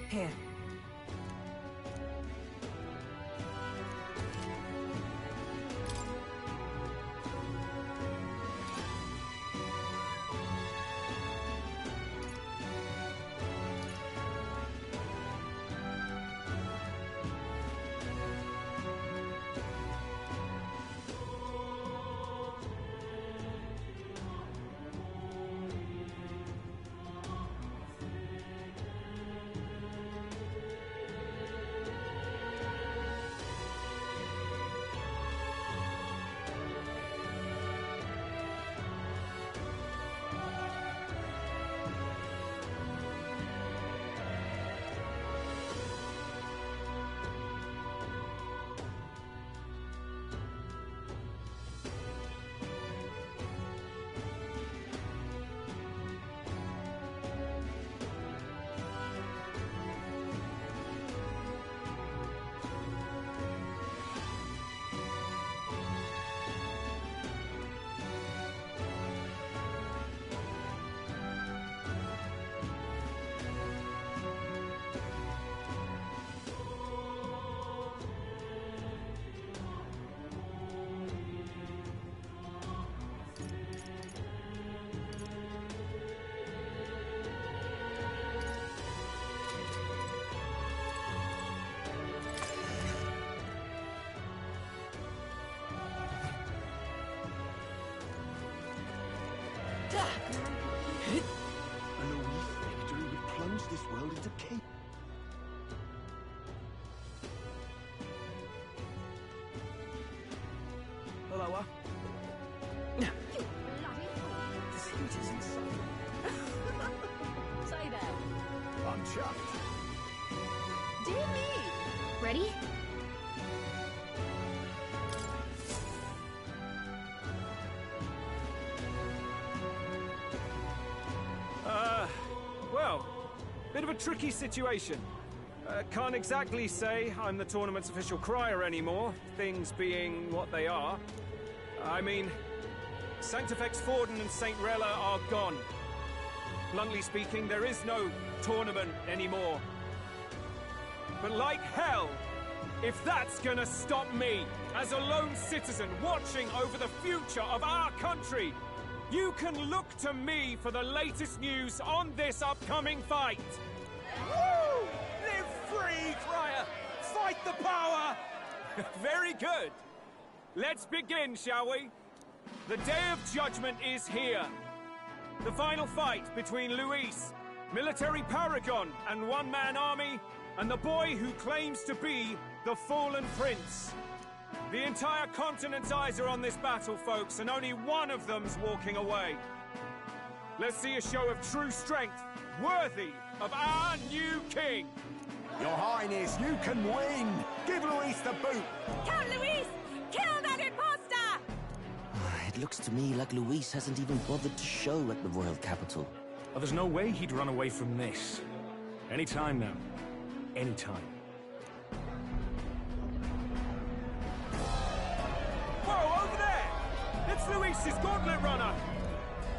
Here. this world into chaos. Hello, This heat is insane. Say that. I'm chuffed. Dear me. Ready? Well, bit of a tricky situation. Can't exactly say I'm the tournament's official crier anymore, things being what they are. I mean, Sanctifex Forden and St. Rella are gone. Bluntly speaking, there is no tournament anymore. But like hell, if that's gonna stop me, as a lone citizen watching over the future of our country, you can look to me for the latest news on this upcoming fight. Woo! Live free, crier! Fight the power! Very good. Let's begin, shall we? The Day of Judgment is here. The final fight between Luis, military paragon and one-man army, and the boy who claims to be the fallen prince. The entire continent's eyes are on this battle, folks, and only one of them's walking away. Let's see a show of true strength, worthy of our new king. Your Highness, you can win! Give Luis the boot! Count Luis! Kill that imposter! It looks to me like Luis hasn't even bothered to show at the royal capital. Oh, there's no way he'd run away from this. Any time now. Any time. Whoa, over there! It's Luis's gauntlet runner!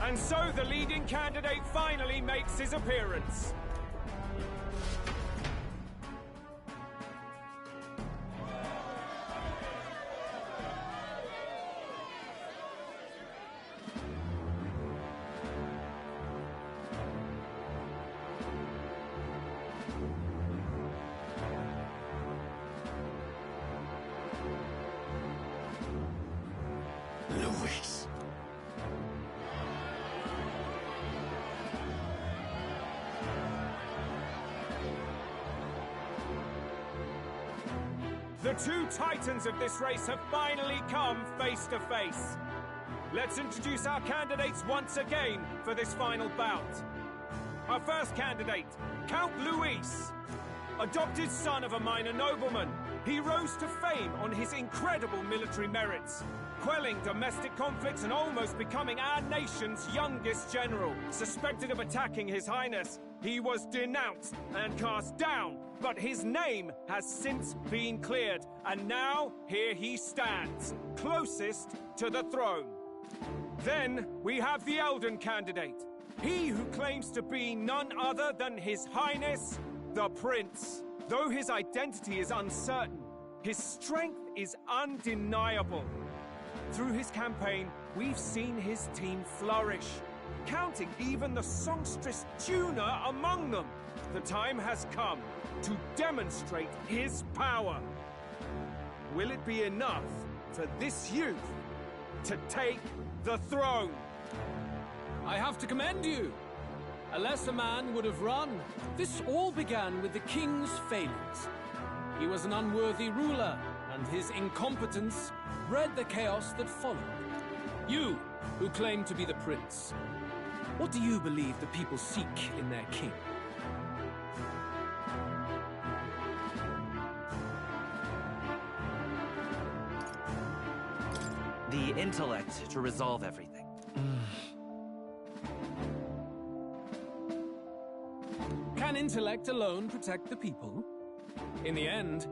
And so the leading candidate finally makes his appearance. Luis. The two titans of this race have finally come face to face. Let's introduce our candidates once again for this final bout. Our first candidate, Count Luis. Adopted son of a minor nobleman, he rose to fame on his incredible military merits, quelling domestic conflicts and almost becoming our nation's youngest general. Suspected of attacking His Highness, he was denounced and cast down, but his name has since been cleared, and now here he stands, closest to the throne. Then we have the Elden candidate, he who claims to be none other than His Highness, the Prince. Though his identity is uncertain, his strength is undeniable. Through his campaign, we've seen his team flourish, counting even the songstress Juna among them. The time has come to demonstrate his power. Will it be enough for this youth to take the throne? I have to commend you. A lesser man would have run. This all began with the king's failings. He was an unworthy ruler, and his incompetence bred the chaos that followed. You, who claim to be the prince, what do you believe the people seek in their king? The intellect to resolve everything. Can intellect alone protect the people? In the end,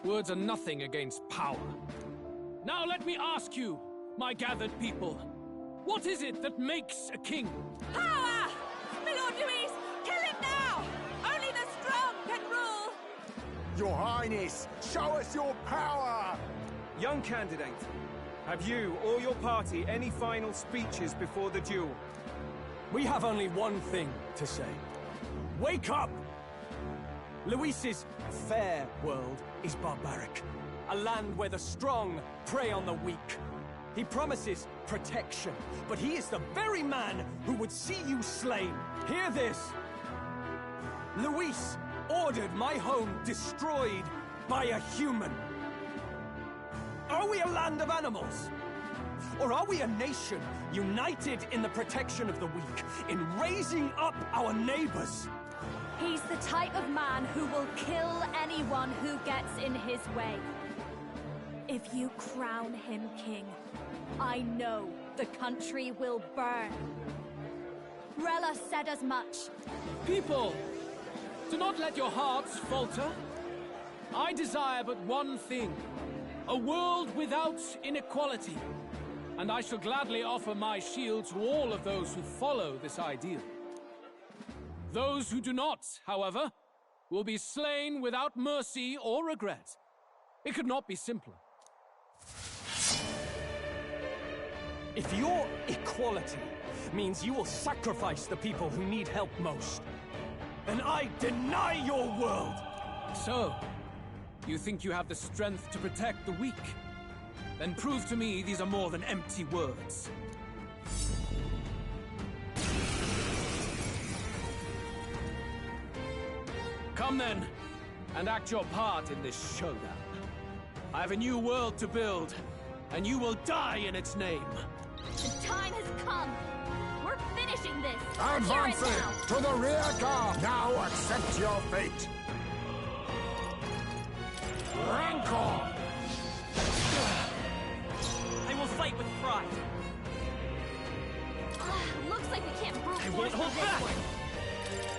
words are nothing against power. Now let me ask you, my gathered people, what is it that makes a king? Power! My Lord Luis, kill him now! Only the strong can rule! Your Highness, show us your power! Young candidate, have you or your party any final speeches before the duel? We have only one thing to say. Wake up! Luis's fair world is barbaric. A land where the strong prey on the weak. He promises protection, but he is the very man who would see you slain. Hear this! Luis ordered my home destroyed by a human. Are we a land of animals? Or are we a nation united in the protection of the weak, in raising up our neighbors? He's the type of man who will kill anyone who gets in his way. If you crown him king, I know the country will burn. Rella said as much. People, do not let your hearts falter. I desire but one thing, a world without inequality. And I shall gladly offer my shield to all of those who follow this ideal. Those who do not, however, will be slain without mercy or regret. It could not be simpler. If your equality means you will sacrifice the people who need help most, then I deny your world! So, you think you have the strength to protect the weak? Then prove to me these are more than empty words. Come then, and act your part in this showdown. I have a new world to build, and you will die in its name. The time has come. We're finishing this. Advancing to the rear guard. Now accept your fate. Rancor! I will fight with pride. Looks like we can't brute I force won't through hold this back. one.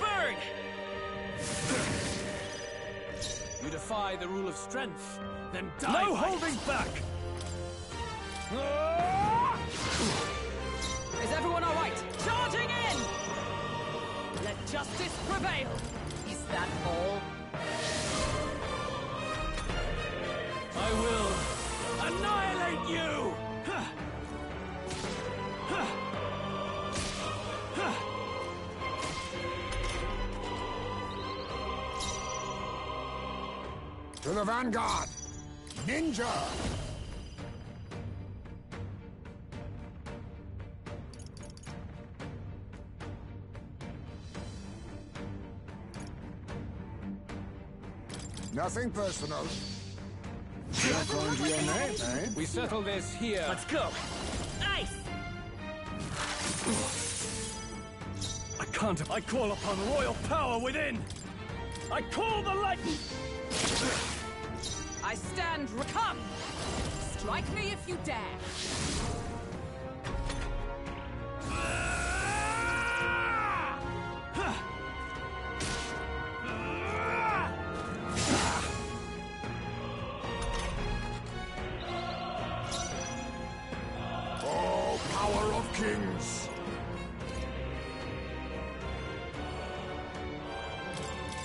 Burn! You defy the rule of strength, then die. No holding back! Is everyone all right? Charging in! Let justice prevail. Is that all? I will annihilate you! To the vanguard! Ninja! Nothing personal. You're going to your name, eh? We settle this here. Let's go. Nice! I can't. I call upon royal power within! I call the lightning! I stand. Come! Strike me if you dare. Oh, power of kings!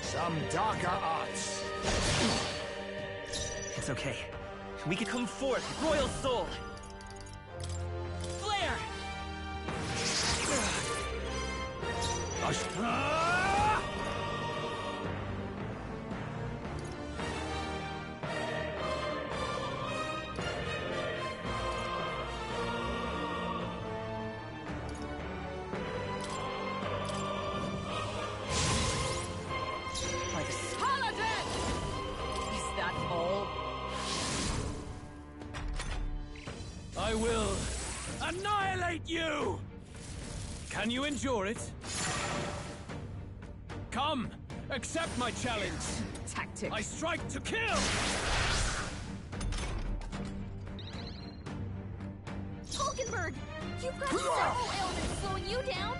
Some darker arts. It's okay. We can come forth, royal soul. Flare! I will annihilate you! Can you endure it? Come, accept my challenge. Tactic. I strike to kill! Hulkenberg! You've got several ailments slowing you down!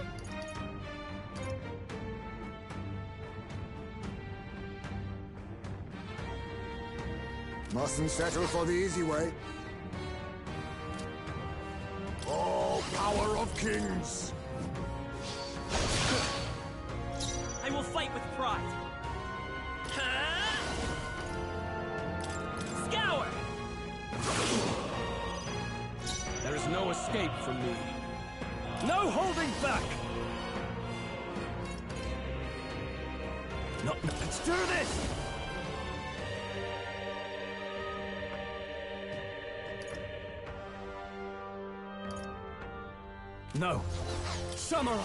Mustn't settle for the easy way. Oh, power of kings! I will fight with pride. Scour! There is no escape from me. No holding back! No, let's do this! No. Samurai!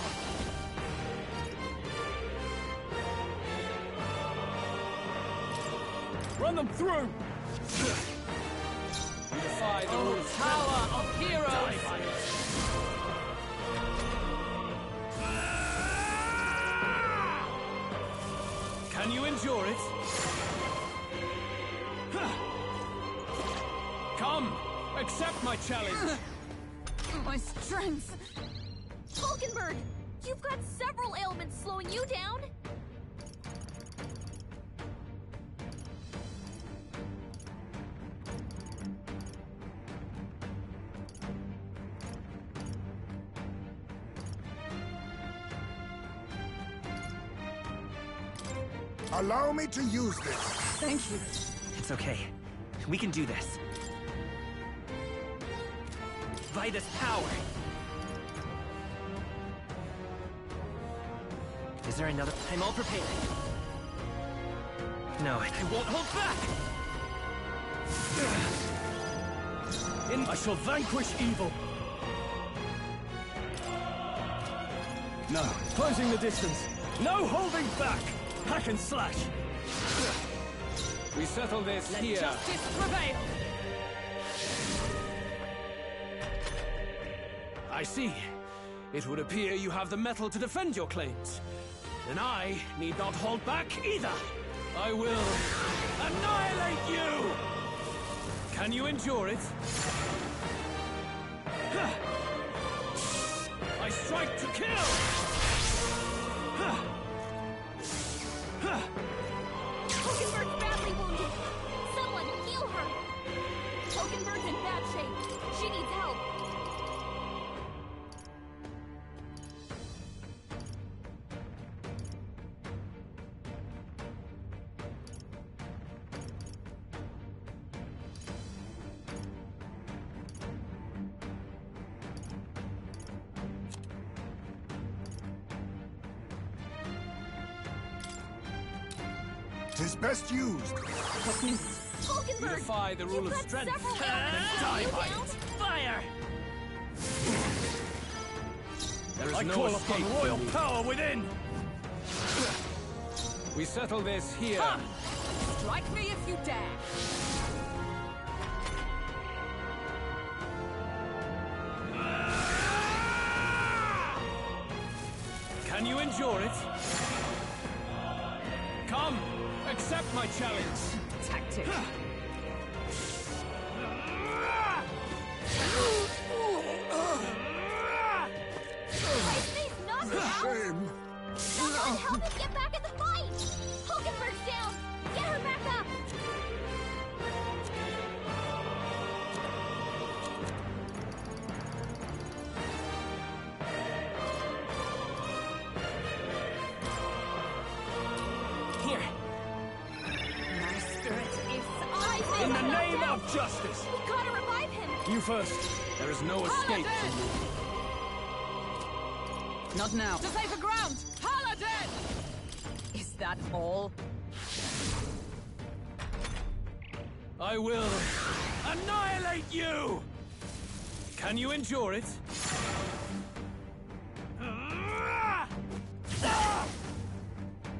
Run them through! You defy the rule of Power of heroes! Can you endure it? Come, accept my challenge. My strength. Falkenberg! You've got several ailments slowing you down! Allow me to use this. Thank you. It's okay. We can do this. By this power. Is there another? I'm all prepared. No, I won't hold back! I shall vanquish evil. No, closing the distance. No holding back! Hack and slash! We settle this Let here. justice prevail! I see. It would appear you have the metal to defend your claims. Then I need not hold back either. I will annihilate you! Can you endure it? I strike to kill! Falkenberg's badly wounded! Someone heal her! Falkenberg's in bad shape. She needs help. Tis best used. You Falkenberg! defy the rule of strength. Then Die by it. Fire! There is I no call escape upon royal from me. power within! We settle this here. Come! Strike me if you dare! Can you endure it? Come, accept my challenge. Tactic. Iceface knocked out! Shame. Someone help him get back in the fight! Falkenberg's down! Get her back up! Here! My spirit is Iceface In the got knocked name out! of justice! We gotta revive him! You first. There is no escape from you. Not now. To safer ground! Paladin! Is that all? I will annihilate you! Can you endure it?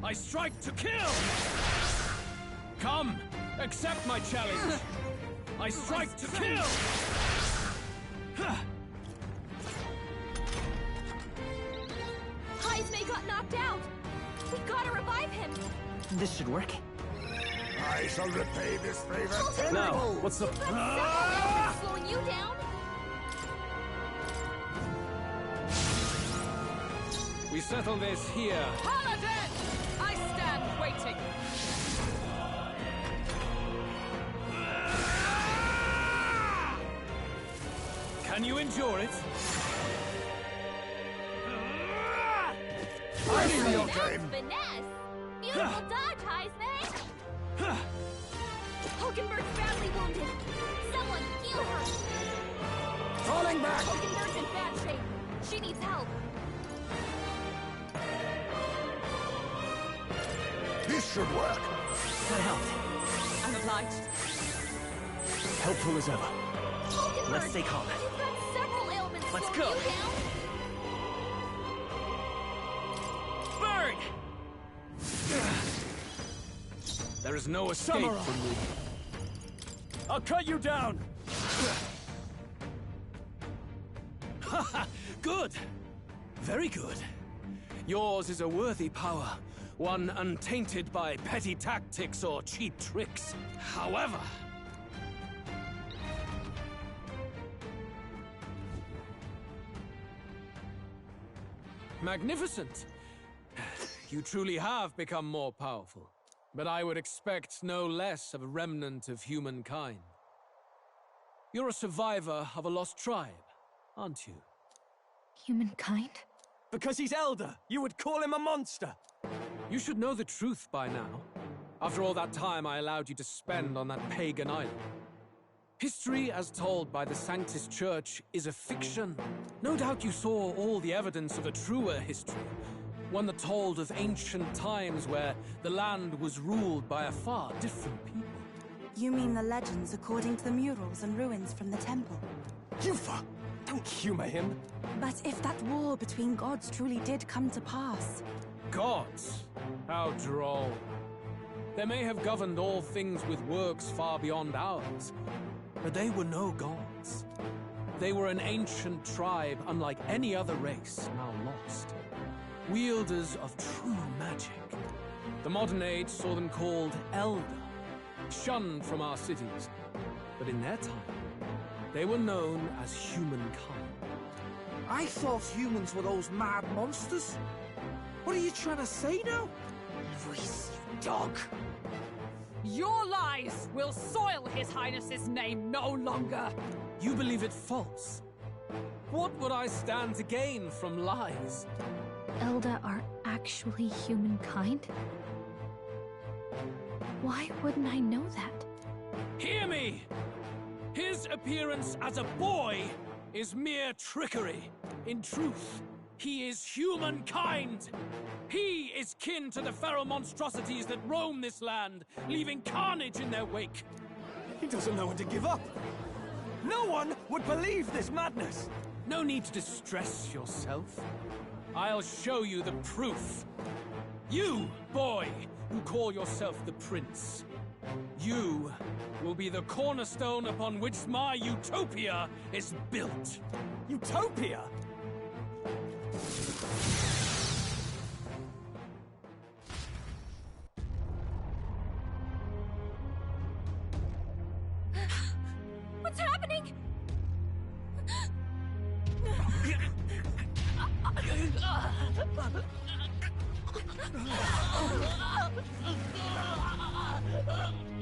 I strike to kill! Come, accept my challenge! I strike to kill! Heismay got knocked out! We gotta revive him! This should work. I shall repay this favor Falkenberg! tenfold. What's the... You've got several ailments slowing you down! We settle this here. Paladin! I stand waiting. Can you endure it? I see your That's game. finesse! Beautiful dodge, Heismay! Falkenberg's badly wounded! Someone heal her! Falling back. Falkenberg's in bad shape. She needs help. This should work. That helped. I'm obliged. Helpful as ever. Falkenberg, Let's stay calm. You've got several ailments Let's slowing go. you down. Burn! There There is no escape Samurai. from me. I'll cut you down! Good. Very good. Yours is a worthy power, one untainted by petty tactics or cheap tricks. However... Magnificent! You truly have become more powerful. But I would expect no less of a remnant of humankind. You're a survivor of a lost tribe, aren't you? Humankind? Because he's elder, you would call him a monster! You should know the truth by now. After all that time I allowed you to spend on that pagan island. History, as told by the Sanctus Church, is a fiction. No doubt you saw all the evidence of a truer history. One that told of ancient times where the land was ruled by a far different people. You mean the legends according to the murals and ruins from the temple? Yufa! Don't humor him! But if that war between gods truly did come to pass... Gods? How droll. They may have governed all things with works far beyond ours, but they were no gods. They were an ancient tribe unlike any other race, now lost. Wielders of true magic. The modern age saw them called Elder, shunned from our cities. But in their time, they were known as humankind. I thought humans were those mad monsters. What are you trying to say now? Luis, you dog! Your lies will soil His Highness's name no longer! You believe it false? What would I stand to gain from lies? Elda are actually humankind? Why wouldn't I know that? Hear me! His appearance as a boy is mere trickery. In truth, he is humankind. He is kin to the feral monstrosities that roam this land, leaving carnage in their wake. He doesn't know when to give up. No one would believe this madness. No need to distress yourself. I'll show you the proof. You, boy, who call yourself the prince. You will be the cornerstone upon which my utopia is built. Utopia? What's happening?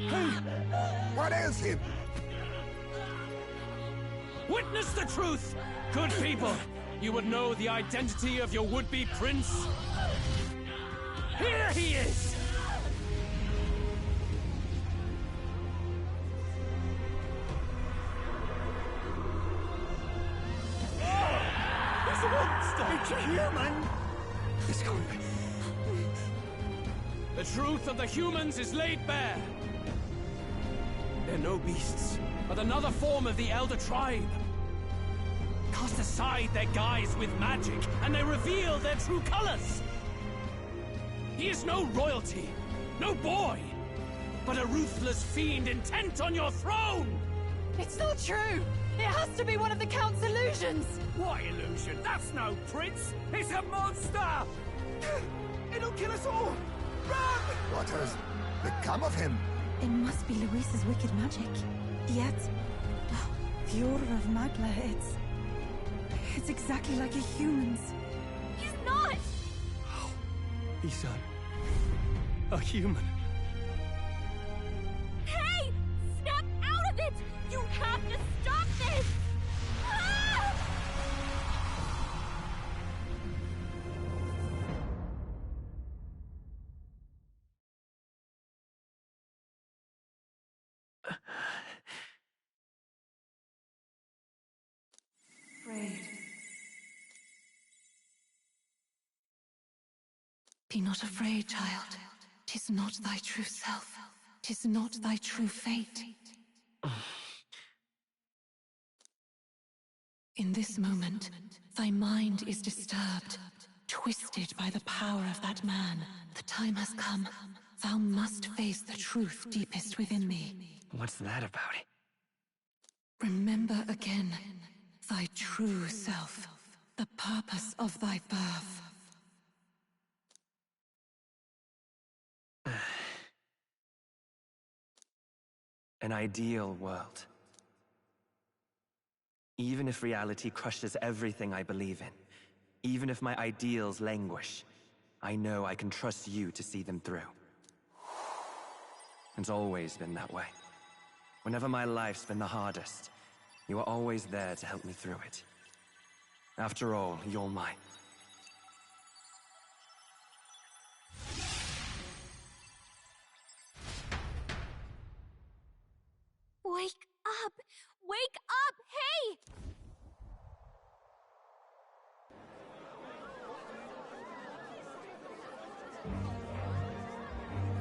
Hey! What ails him? Witness the truth! Good people, you would know the identity of your would-be prince. Here he is! He's a monster! It's a human! It's gone. The truth of the humans is laid bare. They're no beasts, but another form of the Elder Tribe. Cast aside their guise with magic, and they reveal their true colors. He is no royalty, no boy, but a ruthless fiend intent on your throne! It's not true! It has to be one of the Count's illusions! What illusion? That's no prince! It's a monster! It'll kill us all! Run! What has become of him? It must be Luis's wicked magic. Yet, the aura of Magla, it's exactly like a human's. He's not! He's a human. Hey! Snap out of it! You have to stop this! Ah! Afraid. Be not afraid, child. 'Tis not thy true self. 'Tis not thy true fate. In this moment, thy mind is disturbed, twisted by the power of that man. The time has come Thou must face the truth deepest within thee. What's that about? Remember again thy true self, the purpose of thy birth. An ideal world. Even if reality crushes everything I believe in, even if my ideals languish, I know I can trust you to see them through. It's always been that way. Whenever my life's been the hardest, you are always there to help me through it. After all, you're mine. Wake up! Wake up! Hey!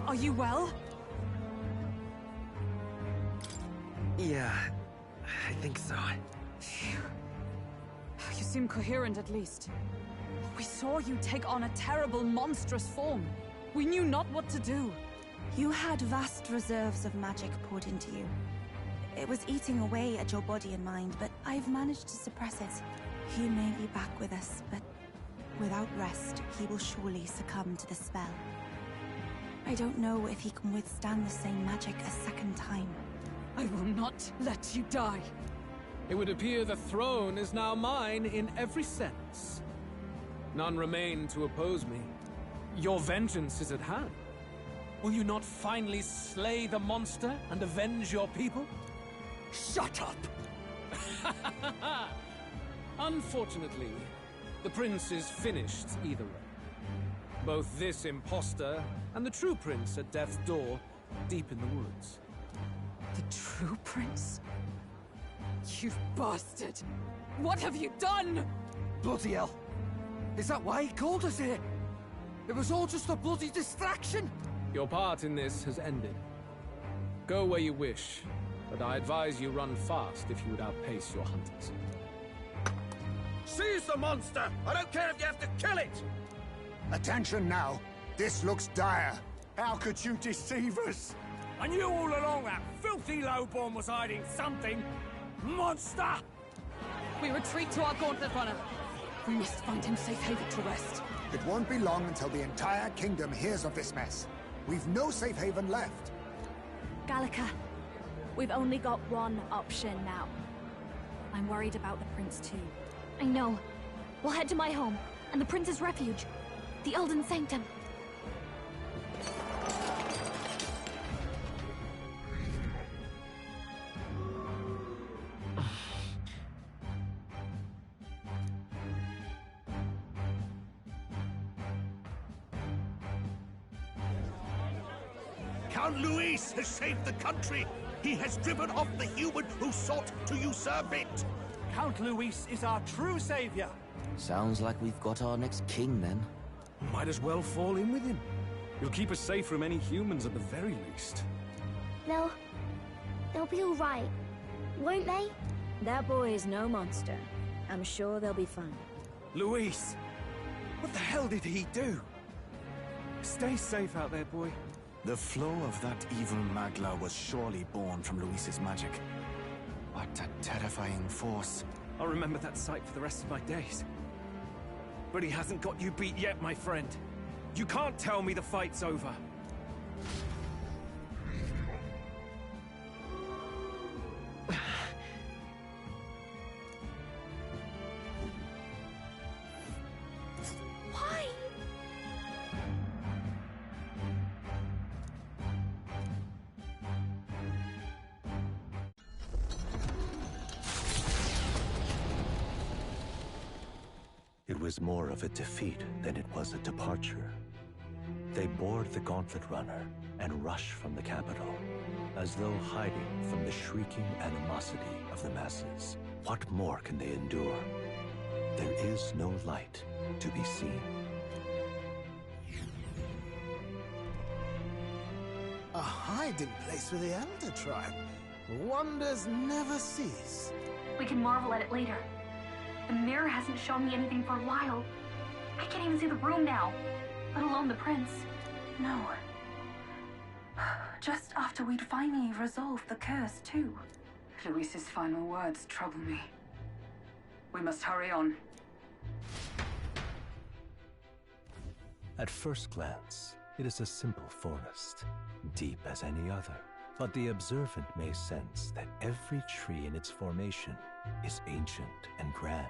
Are you well? Yeah, I think so. Phew. You seem coherent at least. We saw you take on a terrible, monstrous form. We knew not what to do. You had vast reserves of magic poured into you. It was eating away at your body and mind, but I've managed to suppress it. He may be back with us, but without rest, he will surely succumb to the spell. I don't know if he can withstand the same magic a second time. I will not let you die. It would appear the throne is now mine in every sense. None remain to oppose me. Your vengeance is at hand. Will you not finally slay the monster and avenge your people? Shut up! Unfortunately, the prince is finished either way. Both this imposter and the true prince at death's door, deep in the woods. The true prince? You bastard! What have you done? Bloody hell! Is that why he called us here? It was all just a bloody distraction! Your part in this has ended. Go where you wish, but I advise you run fast if you would outpace your hunters. Seize the monster! I don't care if you have to kill it! Attention now. This looks dire. How could you deceive us? I knew all along that filthy lowborn was hiding something! Monster! We retreat to our gauntlet runner. We must find him safe haven to rest. It won't be long until the entire kingdom hears of this mess. We've no safe haven left. Gallica, we've only got one option now. I'm worried about the prince too. I know. We'll head to my home, and the prince's refuge. The Elden Sanctum. Count Luis has saved the country! He has driven off the human who sought to usurp it! Count Luis is our true savior! Sounds like we've got our next king, then. Might as well fall in with him. He'll keep us safe from any humans at the very least. They'll be all right, won't they? That boy is no monster. I'm sure they'll be fine. Luis! What the hell did he do? Stay safe out there, boy. The flow of that evil Magla was surely born from Luis's magic. What a terrifying force. I'll remember that sight for the rest of my days. But he hasn't got you beat yet, my friend. You can't tell me the fight's over. Why? It was more of a defeat than it was a departure. They board the gauntlet runner and rush from the capital, as though hiding from the shrieking animosity of the masses. What more can they endure? There is no light to be seen. A hiding place for the Elder Tribe. Wonders never cease. We can marvel at it later. The mirror hasn't shown me anything for a while. I can't even see the room now, let alone the prince. No. Just after we'd finally resolved the curse, too. Luis's final words trouble me. We must hurry on. At first glance, it is a simple forest, deep as any other. But the observant may sense that every tree in its formation is ancient and grand,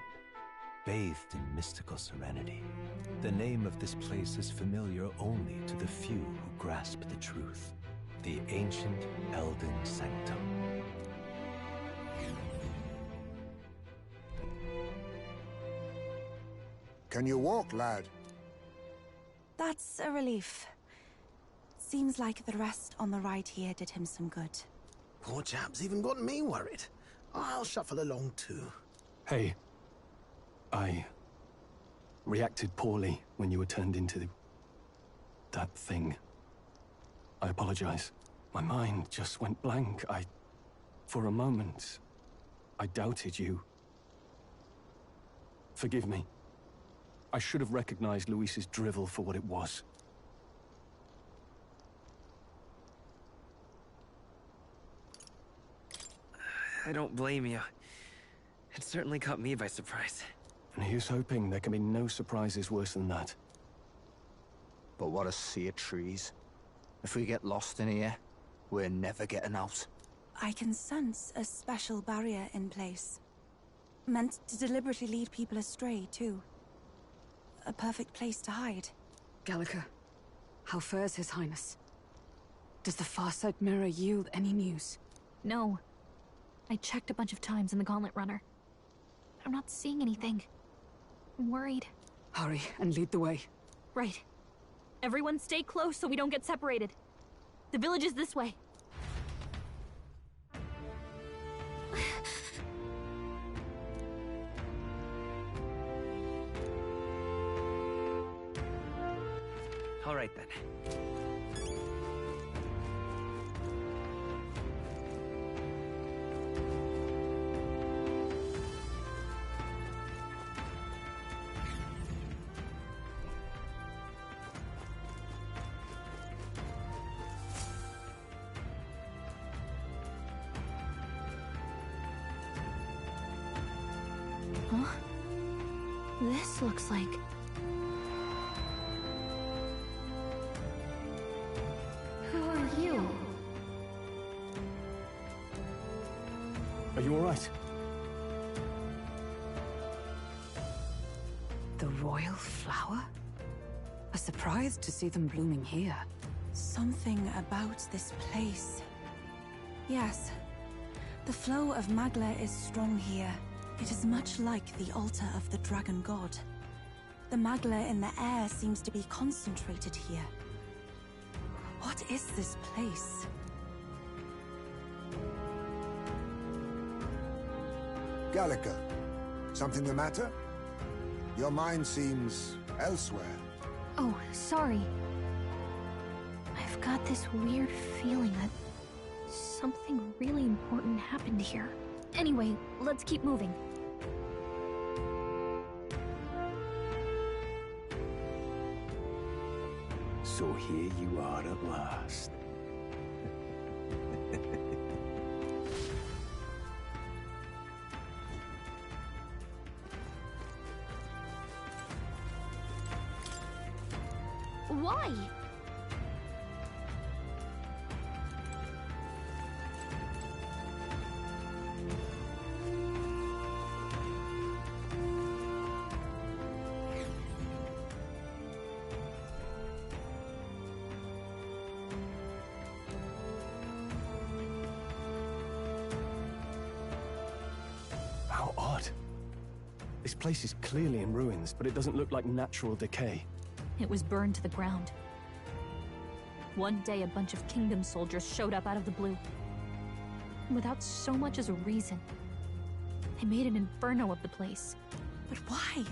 bathed in mystical serenity. The name of this place is familiar only to the few who grasp the truth. The ancient Elden Sanctum. Can you walk, lad? That's a relief. Seems like the rest on the ride here did him some good. Poor chap's even got me worried. I'll shuffle along too. Hey, I reacted poorly when you were turned into that thing. I apologize. My mind just went blank. For a moment, I doubted you. Forgive me. I should have recognized Luis's drivel for what it was. I don't blame you. It certainly caught me by surprise. And here's hoping there can be no surprises worse than that. But what a sea of trees. If we get lost in here, we're never getting out. I can sense a special barrier in place. Meant to deliberately lead people astray, too. A perfect place to hide. Gallica, how fares His Highness? Does the Farsight Mirror yield any news? No. I checked a bunch of times in the Gauntlet Runner. I'm not seeing anything. I'm worried. Hurry and lead the way. Right. Everyone stay close so we don't get separated. The village is this way. All right then. Huh? This looks like... Who are you? Are you all right? The royal flower? A surprise to see them blooming here. Something about this place. Yes. The flow of Magla is strong here. It is much like the altar of the dragon god. The Magla in the air seems to be concentrated here. What is this place? Gallica, something the matter? Your mind seems elsewhere. Oh, sorry. I've got this weird feeling that something really important happened here. Anyway, let's keep moving. So here you are at last. Why? How odd. This place is clearly in ruins, but it doesn't look like natural decay. It was burned to the ground. One day, a bunch of kingdom soldiers showed up out of the blue. Without so much as a reason. They made an inferno of the place. But why?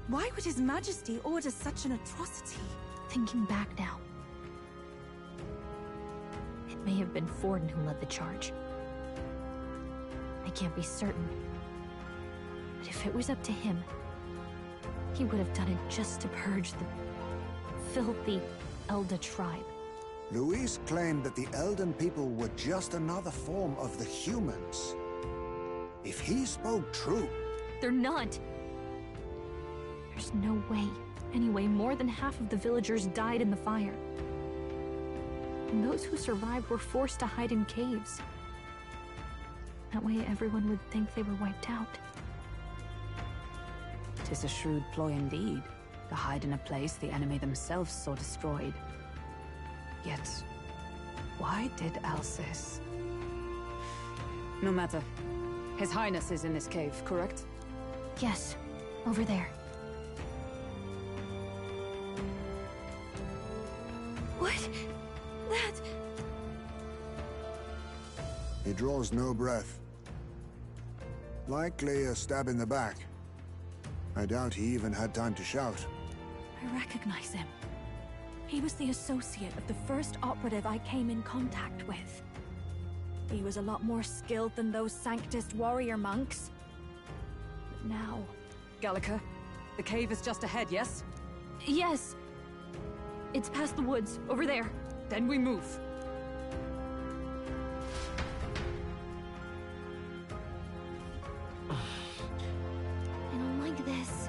Why would His Majesty order such an atrocity? Thinking back now, it may have been Forden who led the charge. I can't be certain. But if it was up to him, he would have done it just to purge the filthy Elda tribe. Luis claimed that the Elden people were just another form of the humans. If he spoke true... They're not. There's no way. Anyway, more than half of the villagers died in the fire. And those who survived were forced to hide in caves. That way everyone would think they were wiped out. 'Tis a shrewd ploy indeed, to hide in a place the enemy themselves saw destroyed. Yet, why did Alcis? No matter. His Highness is in this cave, correct? Yes, over there. What? That... He draws no breath. Likely a stab in the back. I doubt he even had time to shout. I recognize him. He was the associate of the first operative I came in contact with. He was a lot more skilled than those Sanctist warrior monks. But now... Gallica, the cave is just ahead, yes? Yes. It's past the woods, over there. Then we move. I don't like this.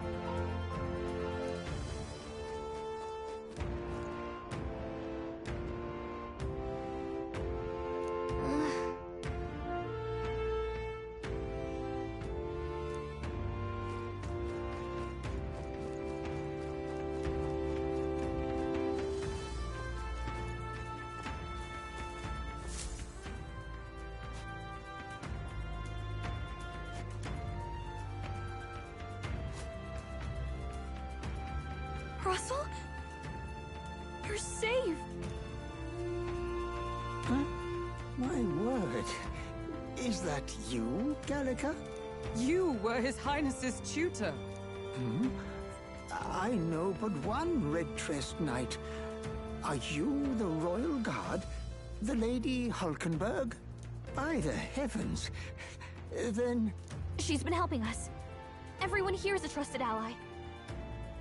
Russell? You're safe! Huh? My word. Is that you, Gallica? You were His Highness's tutor. Hmm? I know but one red-tressed knight. Are you the Royal Guard? The Lady Hulkenberg? By the heavens. Then... She's been helping us. Everyone here is a trusted ally.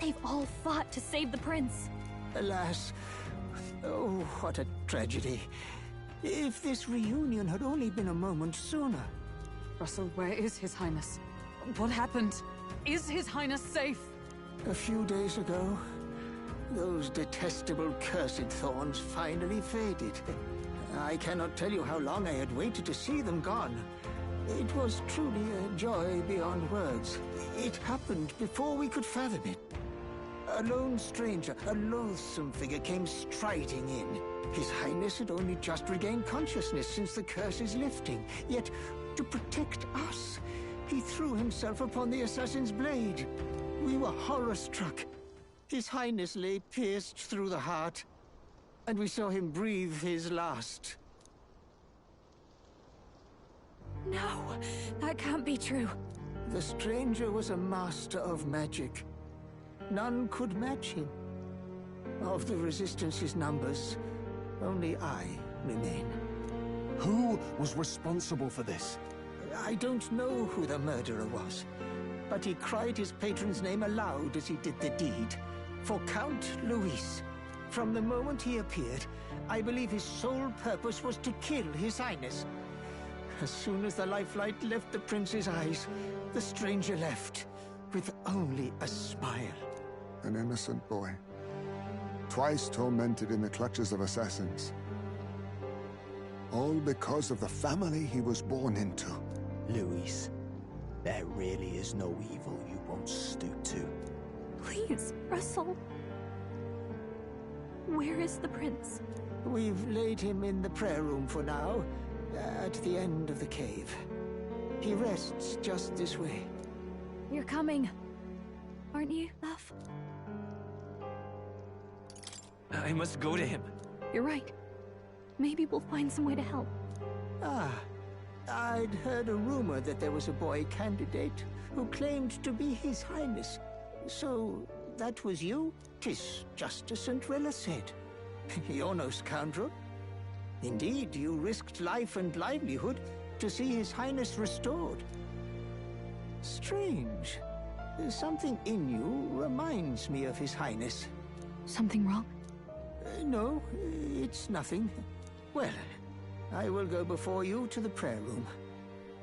They've all fought to save the prince. Alas. Oh, what a tragedy. If this reunion had only been a moment sooner. Russell, where is His Highness? What happened? Is His Highness safe? A few days ago, those detestable cursed thorns finally faded. I cannot tell you how long I had waited to see them gone. It was truly a joy beyond words. It happened before we could fathom it. A lone stranger, a loathsome figure came striding in. His Highness had only just regained consciousness since the curse's lifting. Yet, to protect us, he threw himself upon the assassin's blade. We were horror-struck. His Highness lay pierced through the heart, and we saw him breathe his last. No, that can't be true. The stranger was a master of magic. None could match him. Of the Resistance's numbers, only I remain. Who was responsible for this? I don't know who the murderer was, but he cried his patron's name aloud as he did the deed. For Count Luis. From the moment he appeared, I believe his sole purpose was to kill His Highness. As soon as the lifelight left the prince's eyes, the stranger left, with only a smile. An innocent boy. Twice tormented in the clutches of assassins. All because of the family he was born into. Luis, there really is no evil you won't stoop to. Please, Russell. Where is the prince? We've laid him in the prayer room for now, at the end of the cave. He rests just this way. You're coming, aren't you, love? I must go to him. You're right. Maybe we'll find some way to help. Ah, I'd heard a rumor that there was a boy candidate who claimed to be His Highness. So, that was you? 'Tis just as St. Rilla said. You're no scoundrel. Indeed, you risked life and livelihood to see His Highness restored. Strange. Something in you reminds me of His Highness. Something wrong? No, it's nothing. Well, I will go before you to the prayer room.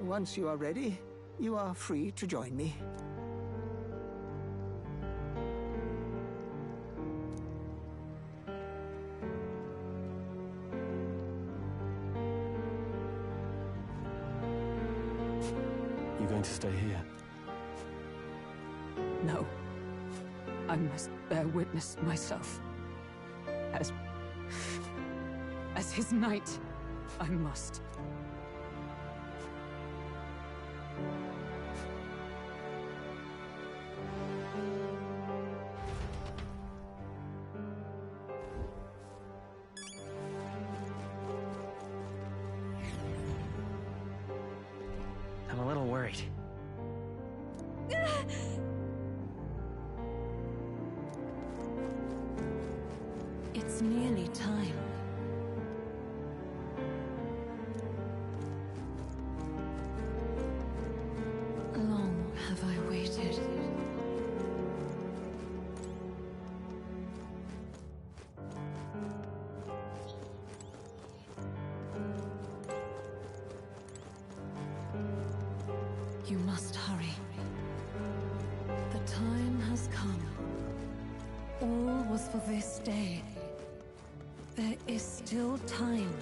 Once you are ready, you are free to join me. You going to stay here? No. I must bear witness myself. As his knight, I must. I'm a little worried. It's nearly time. Long have I waited. You must hurry. The time has come. All was for this day. There is still time.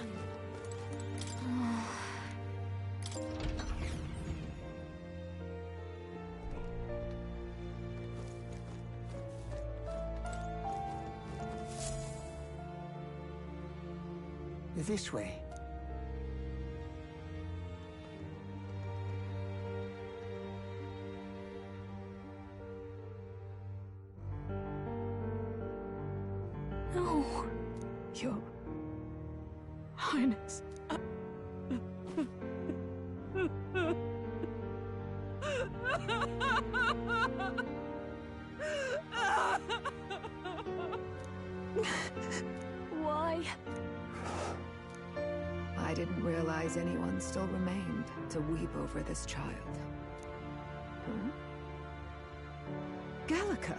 This way. No. Your Highness. Why? I didn't realize anyone still remained to weep over this child. Hmm? Gallica,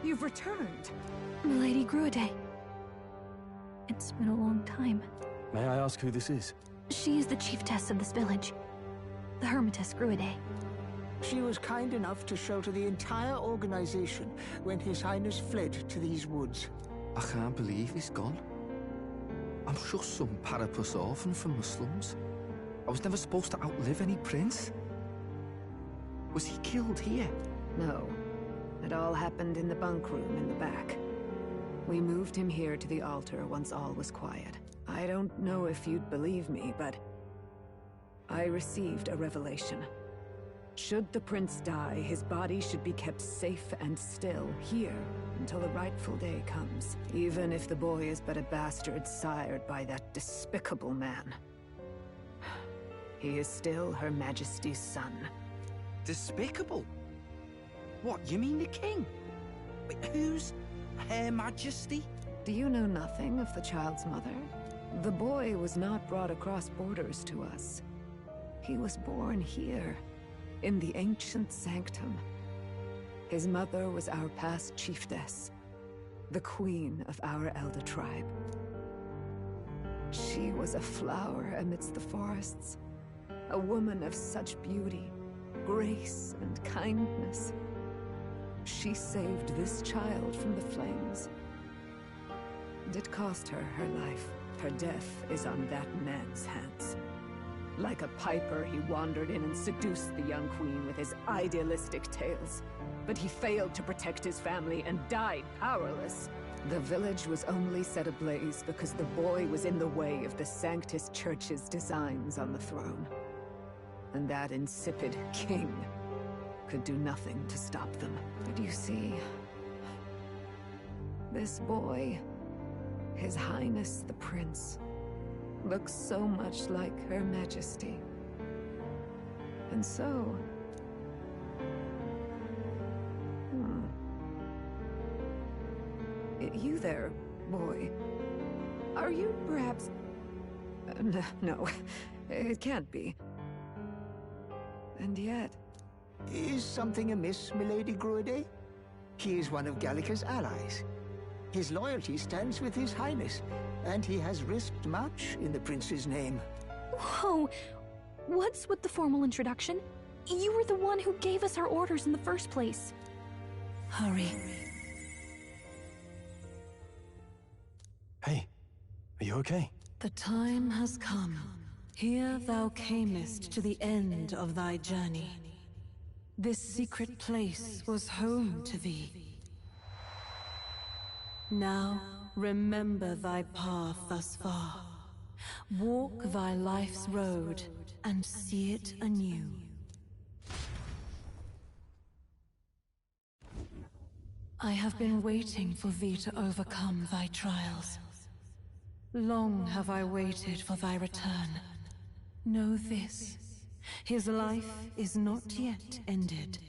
you've returned. Milady Gruiday. It's been a long time. May I ask who this is? She is the chiefess of this village. The Hermitess Gruiday. She was kind enough to shelter the entire organization when His Highness fled to these woods. I can't believe he's gone. I'm just some parapus orphan from the slums. I was never supposed to outlive any prince. Was he killed here? No. It all happened in the bunk room in the back. We moved him here to the altar once all was quiet. I don't know if you'd believe me, but I received a revelation. Should the prince die, his body should be kept safe and still here until the rightful day comes, even if the boy is but a bastard sired by that despicable man. He is still Her Majesty's son. Despicable? What, you mean the king? Wait, who's Her Majesty? Do you know nothing of the child's mother? The boy was not brought across borders to us. He was born here, in the ancient sanctum. His mother was our past chiefess, the queen of our elder tribe. She was a flower amidst the forests, a woman of such beauty, grace, and kindness. She saved this child from the flames. And it cost her her life. Her death is on that man's hands. Like a piper, he wandered in and seduced the young queen with his idealistic tales. But he failed to protect his family and died powerless. The village was only set ablaze because the boy was in the way of the Sanctus Church's designs on the throne. And that insipid king could do nothing to stop them. But you see, this boy, His Highness the Prince, looks so much like Her Majesty. And so... You there, boy. Are you perhaps... no, it can't be. And yet... Is something amiss, Milady Gruiday? He is one of Gallica's allies. His loyalty stands with His Highness, and he has risked much in the prince's name. Whoa! What's with the formal introduction? You were the one who gave us our orders in the first place. Hurry. Hey, are you okay? The time has come. Here thou camest to the end of thy journey. This secret place was home to thee. Now, remember thy path thus far. Walk thy life's road and see it anew. I have been waiting for thee to overcome thy trials. Long have I waited for thy return. Know this, his life is not yet ended.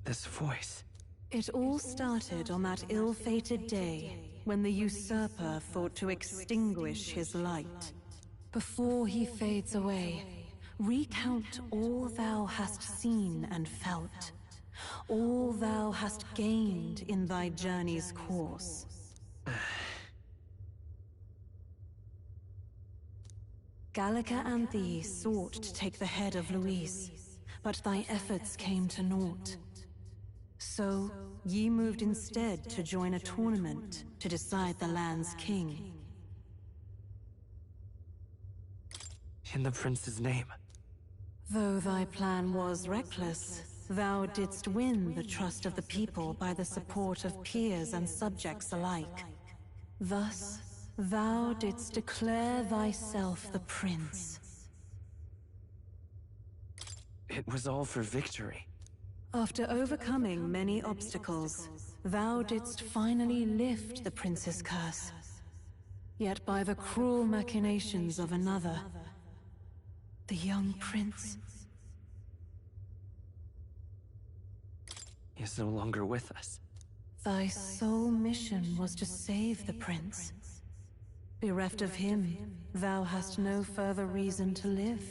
This voice. It all started on that ill-fated day when the usurper thought to extinguish his light. Before he fades away, recount all thou hast seen and felt, all thou hast gained in thy journey's course. Gallica and thee sought to take the head of Luis, but thy efforts came to naught. So, ye moved instead to join a tournament to decide the land's king. In the prince's name. Though thy plan was reckless, thou didst win the trust of the people by the support of peers and subjects alike. Thus, thou didst declare thyself the prince. It was all for victory. After overcoming many obstacles, thou didst finally lift the prince's curse. Yet by the cruel machinations of another, the young prince is no longer with us. Thy sole mission was to save the prince. Bereft of him, thou hast no further reason to live.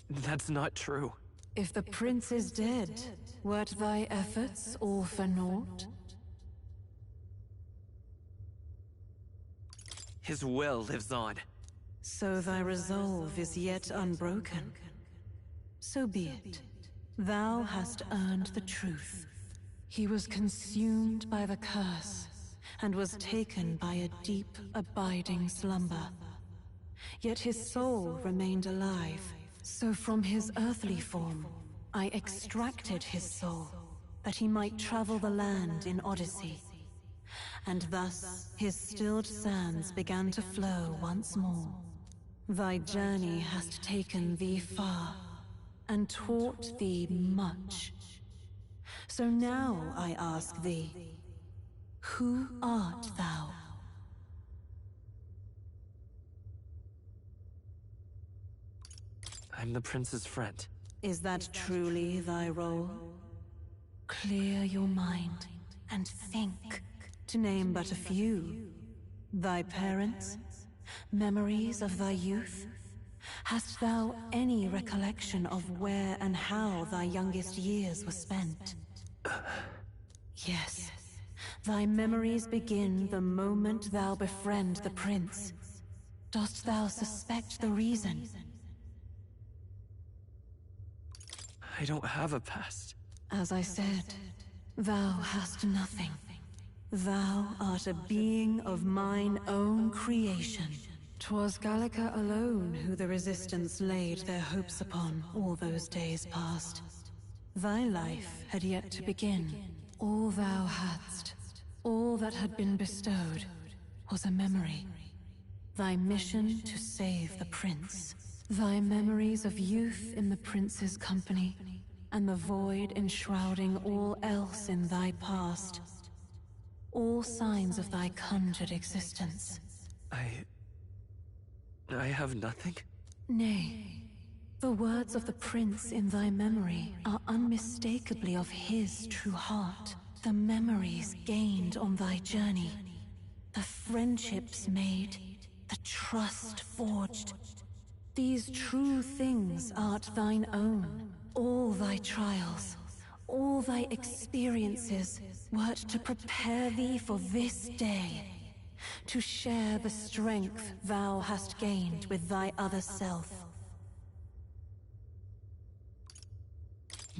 That's not true. If the prince is dead, wert thy efforts all for naught? His will lives on. So thy resolve is yet unbroken. So be it. Thou hast earned the truth. He was consumed by the curse, and was taken by a deep, abiding slumber. Yet his soul remained alive. So from his earthly form, I extracted his soul, that he might travel the land in Odyssey. And thus, his stilled sands began to flow once more. Thy journey hast taken thee far, and taught thee much. So now I ask thee, who art thou? I'm the prince's friend. Is that truly thy role? Clear your mind and think, to name but a few. Thy parents? Memories of thy youth? Hast thou any recollection of where and how thy youngest years were spent? Yes. Thy memories begin the moment thou befriend the prince. Dost thou suspect the reason? I don't have a past. As I said, thou hast nothing. Thou art a being of mine own creation. 'Twas Gallica alone who the Resistance laid their hopes upon all those days past. Thy life had yet to begin. All thou hadst, all that had been bestowed, was a memory. Thy mission to save the prince. Thy memories of youth in the prince's company, and the void enshrouding all else in thy past. All signs of thy conjured existence. I have nothing? Nay. The words of the prince in thy memory are unmistakably of his true heart. The memories gained on thy journey. The friendships made. The trust forged. These true things art thine own, all thy trials, all thy experiences, wert to prepare thee for this day, to share the strength thou hast gained with thy other self.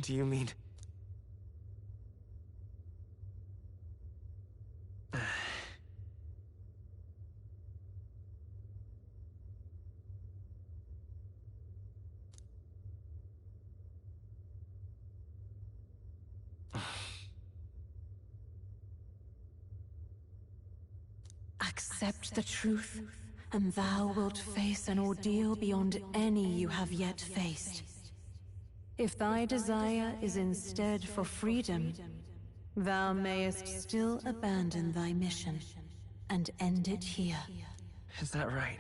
Do you mean... Accept the truth, and thou wilt face an ordeal beyond any you have yet faced. If thy desire is instead for freedom, thou mayest still abandon thy mission and end it here. Is that right?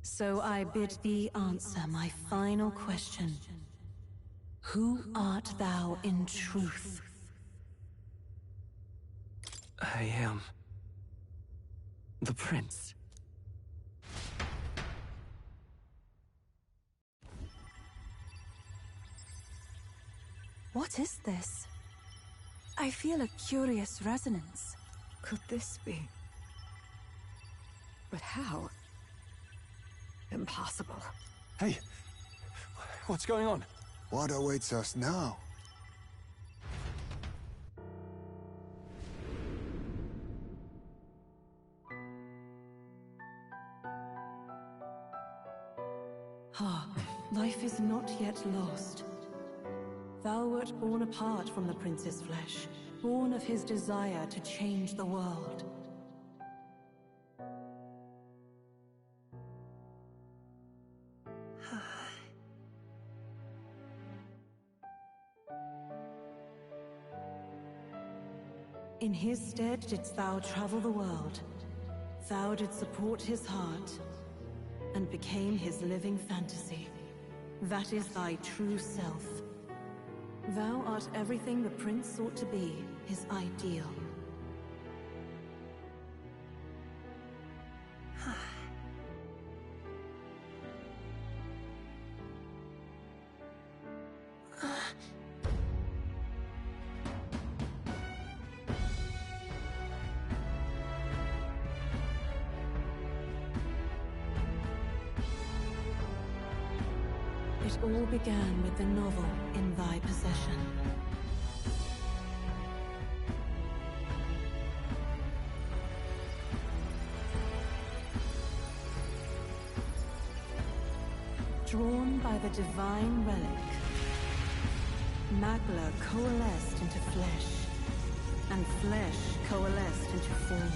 So I bid thee answer my final question. Who art thou in truth? I am... the prince. What is this? I feel a curious resonance. Could this be? But how? Impossible. Hey, what's going on? What awaits us now? Hark, life is not yet lost. Thou wert born apart from the prince's flesh, born of his desire to change the world. In his stead didst thou travel the world. Thou didst support his heart, and became his living fantasy. That is thy true self. Thou art everything the prince sought to be, his ideal. It all began with the novel in thy possession. Drawn by the divine relic, Magla coalesced into flesh, and flesh coalesced into form.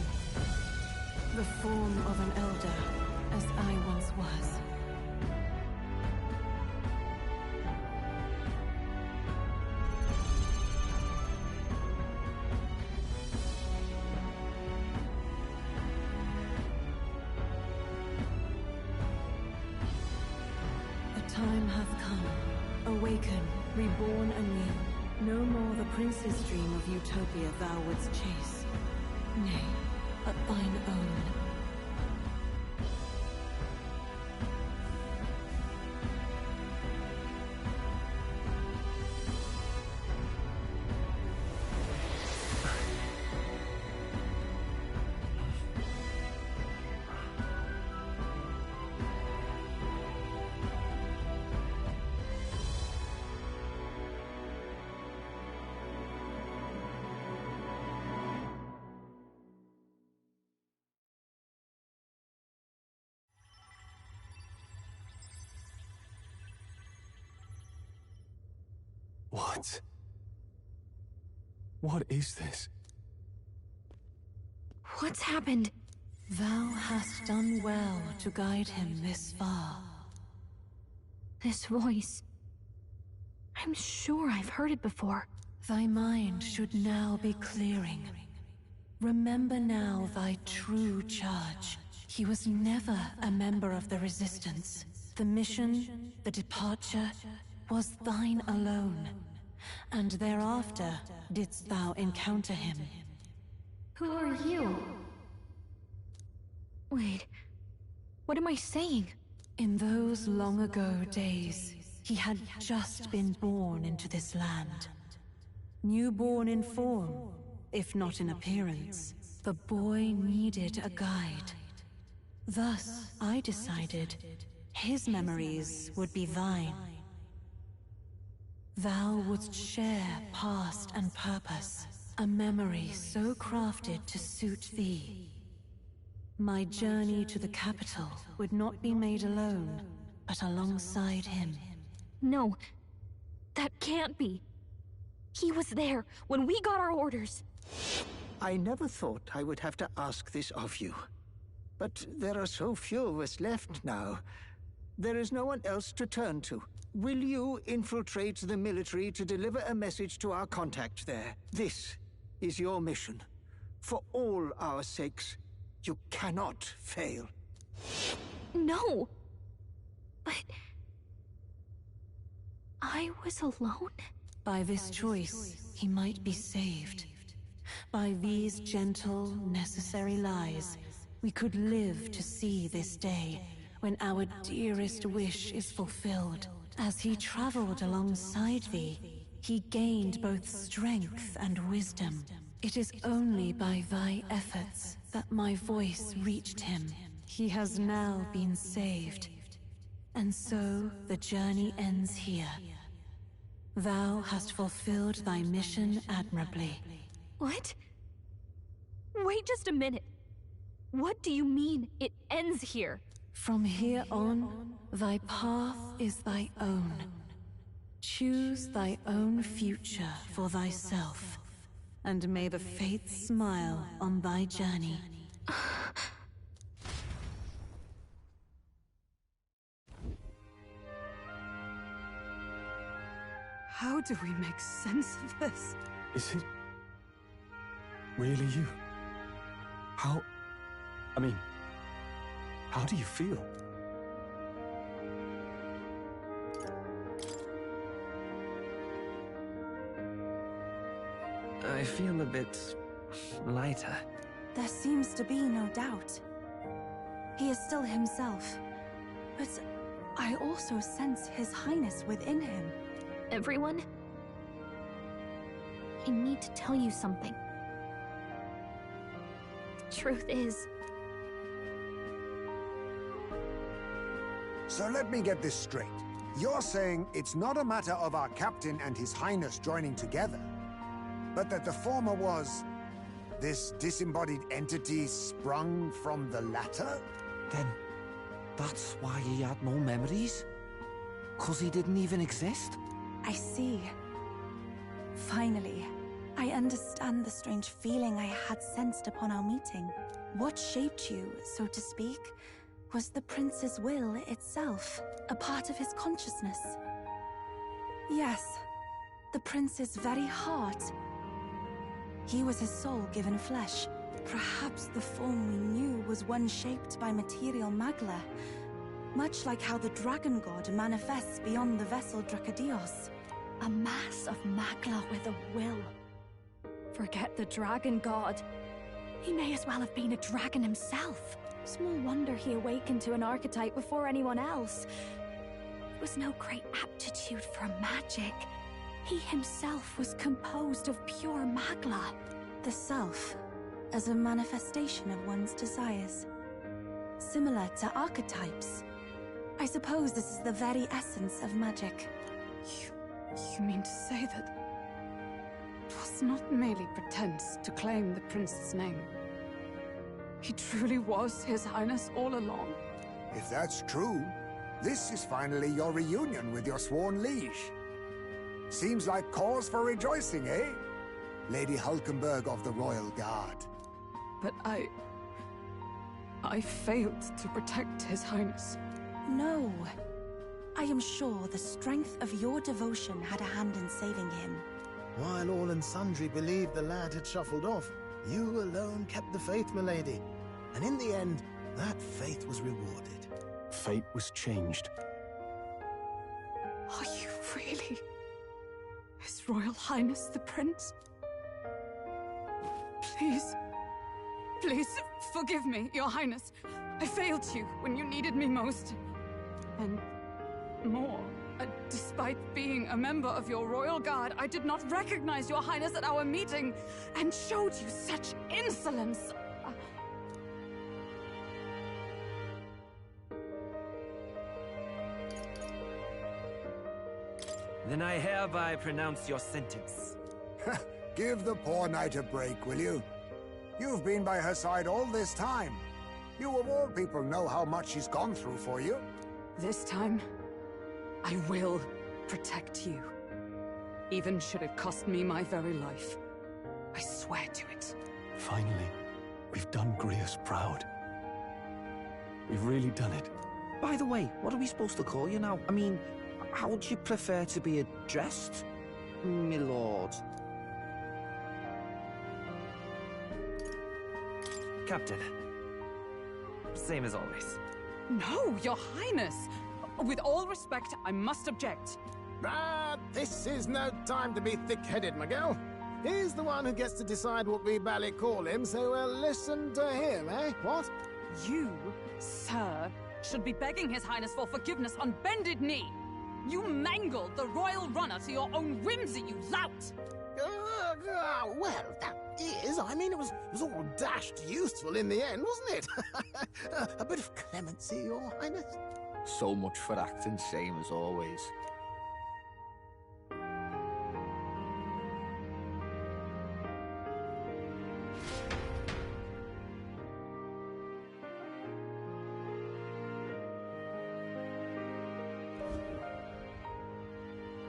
The form of an elder, as I once was. Time hath come. Awaken, reborn anew. No more the prince's dream of utopia thou wouldst chase. Nay, but thine own. What? What is this? What's happened? Thou hast done well to guide him this far. This voice... I'm sure I've heard it before. Thy mind should now be clearing. Remember now thy true charge. He was never a member of the Resistance. The mission, the departure, was thine alone. And thereafter didst thou encounter him. Who are you? Wait, what am I saying? In those long ago days, He had just been born into this land. Newborn in form, if not in appearance, the boy needed a guide. Thus, I decided his memories would be thine. Thou wouldst share past and purpose, a memory so crafted to suit thee. My journey to the capital would not be made alone, but alongside him. No, that can't be. He was there when we got our orders. I never thought I would have to ask this of you. But there are so few of us left now. There is no one else to turn to. Will you infiltrate the military to deliver a message to our contact there? This is your mission. For all our sakes, you cannot fail. No! But... I was alone? By this choice, he might be saved. By these gentle, necessary lies, we could live to see this day, when our dearest wish is fulfilled. As he traveled alongside thee, he gained both strength and wisdom. It is only by thy efforts that my voice reached him. He has now been saved. And so, the journey ends here. Thou hast fulfilled thy mission admirably. What? Wait just a minute. What do you mean, it ends here? From here on, thy path is thy own. Choose thy own future for thyself, and may the fates smile on thy journey. How do we make sense of this? Is it really you? How do you feel? I feel a bit lighter. There seems to be no doubt. He is still himself, but I also sense His Highness within him. Everyone? I need to tell you something. The truth is... So let me get this straight. You're saying it's not a matter of our captain and His Highness joining together, but that the former was... this disembodied entity sprung from the latter? Then, that's why he had no memories? 'Cause he didn't even exist? I see. Finally, I understand the strange feeling I had sensed upon our meeting. What shaped you, so to speak, was the prince's will itself, a part of his consciousness. Yes, the prince's very heart. He was his soul given flesh. Perhaps the form we knew was one shaped by material magla, much like how the dragon god manifests beyond the vessel Drakadios. A mass of magla with a will. Forget the dragon god. He may as well have been a dragon himself. Small wonder he awakened to an archetype before anyone else. It was no great aptitude for magic. He himself was composed of pure magla. The self, as a manifestation of one's desires. Similar to archetypes. I suppose this is the very essence of magic. You mean to say that it was not merely pretense to claim the prince's name? He truly was His Highness all along. If that's true, this is finally your reunion with your sworn liege. Seems like cause for rejoicing, eh? Lady Hulkenberg of the Royal Guard. But I failed to protect His Highness. No. I am sure the strength of your devotion had a hand in saving him. While all and sundry believed the lad had shuffled off, you alone kept the faith, milady. And in the end, that faith was rewarded. Fate was changed. Are you really His Royal Highness the Prince? Please, forgive me, Your Highness. I failed you when you needed me most. And more Despite being a member of your royal guard, I did not recognize your highness at our meeting and showed you such insolence. Then I hereby pronounce your sentence. Give the poor knight a break, will you? You've been by her side all this time. You of all people know how much she's gone through for you. This time, I will protect you. Even should it cost me my very life. I swear to it. Finally, we've done Grius proud. We've really done it. By the way, what are we supposed to call you now? I mean, how would you prefer to be addressed, my lord? Captain. Same as always. No, your highness! With all respect, I must object. This is no time to be thick-headed, Miguel. He's the one who gets to decide what we bally call him, so we'll listen to him, eh? What? You, sir, should be begging His Highness for forgiveness on bended knee. You mangled the royal runner to your own whimsy, you lout! Well, that is, I mean, it was all dashed useful in the end, wasn't it? A bit of clemency, Your Highness. So much for acting same as always.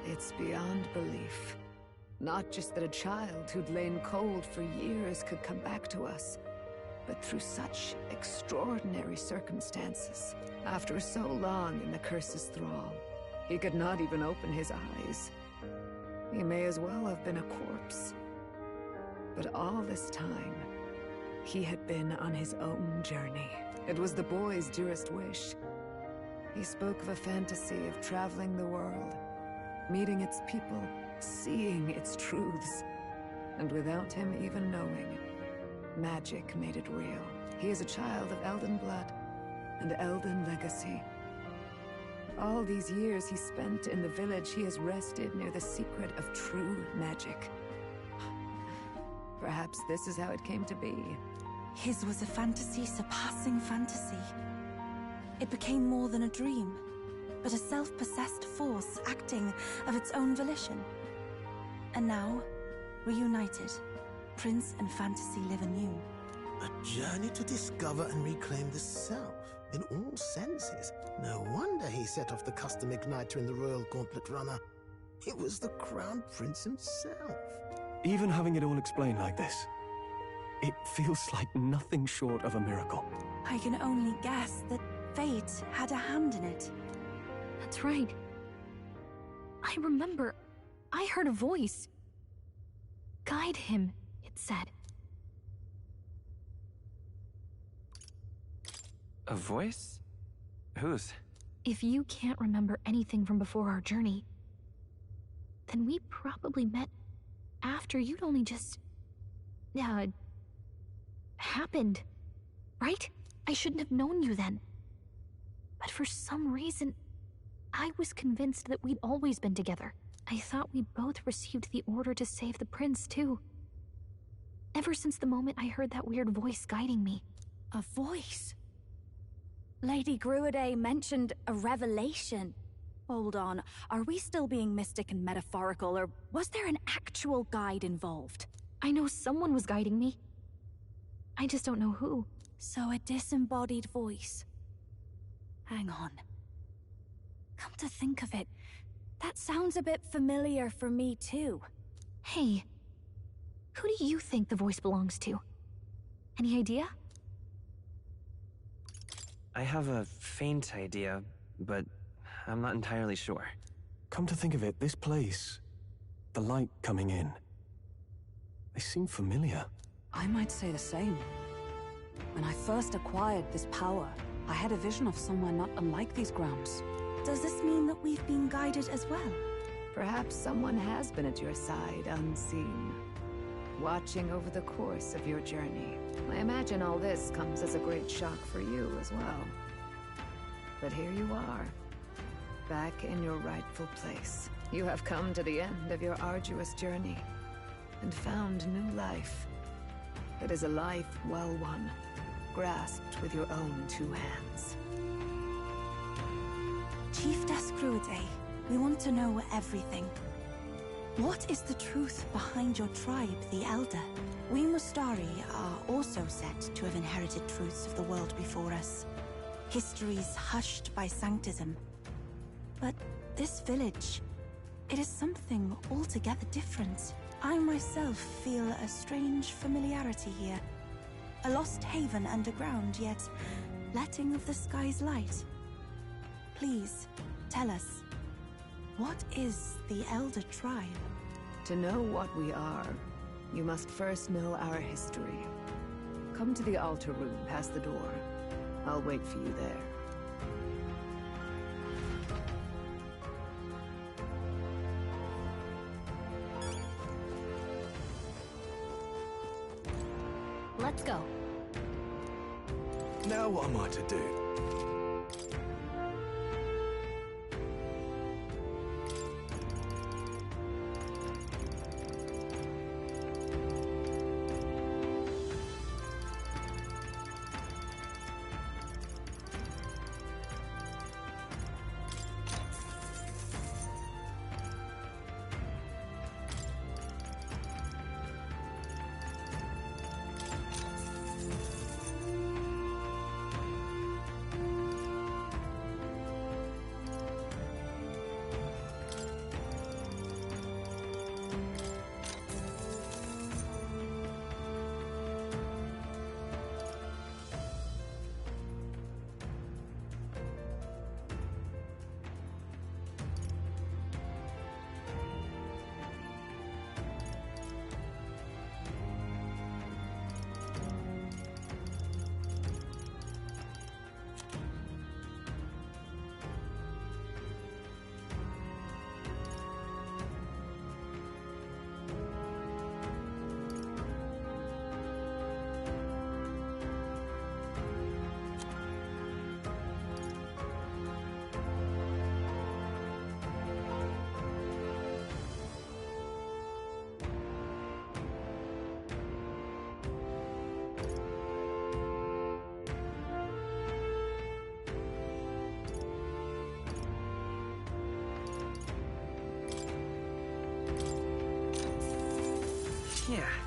It's beyond belief. Not just that a child who'd lain cold for years could come back to us, but through such extraordinary circumstances. After so long in the curse's thrall, he could not even open his eyes. He may as well have been a corpse. But all this time, he had been on his own journey. It was the boy's dearest wish. He spoke of a fantasy of traveling the world, meeting its people, seeing its truths. And without him even knowing, magic made it real. He is a child of Elden blood and Elden legacy. All these years he spent in the village, he has rested near the secret of true magic. Perhaps this is how it came to be. His was a fantasy surpassing fantasy. It became more than a dream, but a self-possessed force acting of its own volition. And now, reunited, Prince and fantasy live anew. A journey to discover and reclaim the self, in all senses. No wonder he set off the custom igniter in the Royal Gauntlet Runner. It was the Crown Prince himself. Even having it all explained like this, it feels like nothing short of a miracle. I can only guess that fate had a hand in it. That's right. I remember, I heard a voice. Guide him, it said. A voice? Whose? If you can't remember anything from before our journey, then we probably met after you'd only just... happened. Right? I shouldn't have known you then. But for some reason, I was convinced that we'd always been together. I thought we'd both received the order to save the prince, too. Ever since the moment I heard that weird voice guiding me. A voice? Lady Gruiday mentioned a revelation. Hold on, are we still being mystic and metaphorical, or was there an actual guide involved? I know someone was guiding me. I just don't know who. So a disembodied voice. Hang on. Come to think of it, that sounds a bit familiar for me too. Hey, who do you think the voice belongs to? Any idea? I have a faint idea, but I'm not entirely sure. Come to think of it, this place, the light coming in, they seem familiar. I might say the same. When I first acquired this power, I had a vision of somewhere not unlike these grounds. Does this mean that we've been guided as well? Perhaps someone has been at your side unseen, watching over the course of your journey. I imagine all this comes as a great shock for you as well. But here you are, Back in your rightful place. You have come to the end of your arduous journey and found new life. It is a life well won, grasped with your own two hands. Chief Descruide, we want to know everything. What is the truth behind your tribe, the Elder? We Mustari are also said to have inherited truths of the world before us. Histories hushed by sanctism. But this village, it is something altogether different. I myself feel a strange familiarity here. A lost haven underground, yet letting of the sky's light. Please, tell us, what is the Elder Tribe? To know what we are, you must first know our history. Come to the altar room past the door. I'll wait for you there. Let's go. Now what am I to do? Yeah.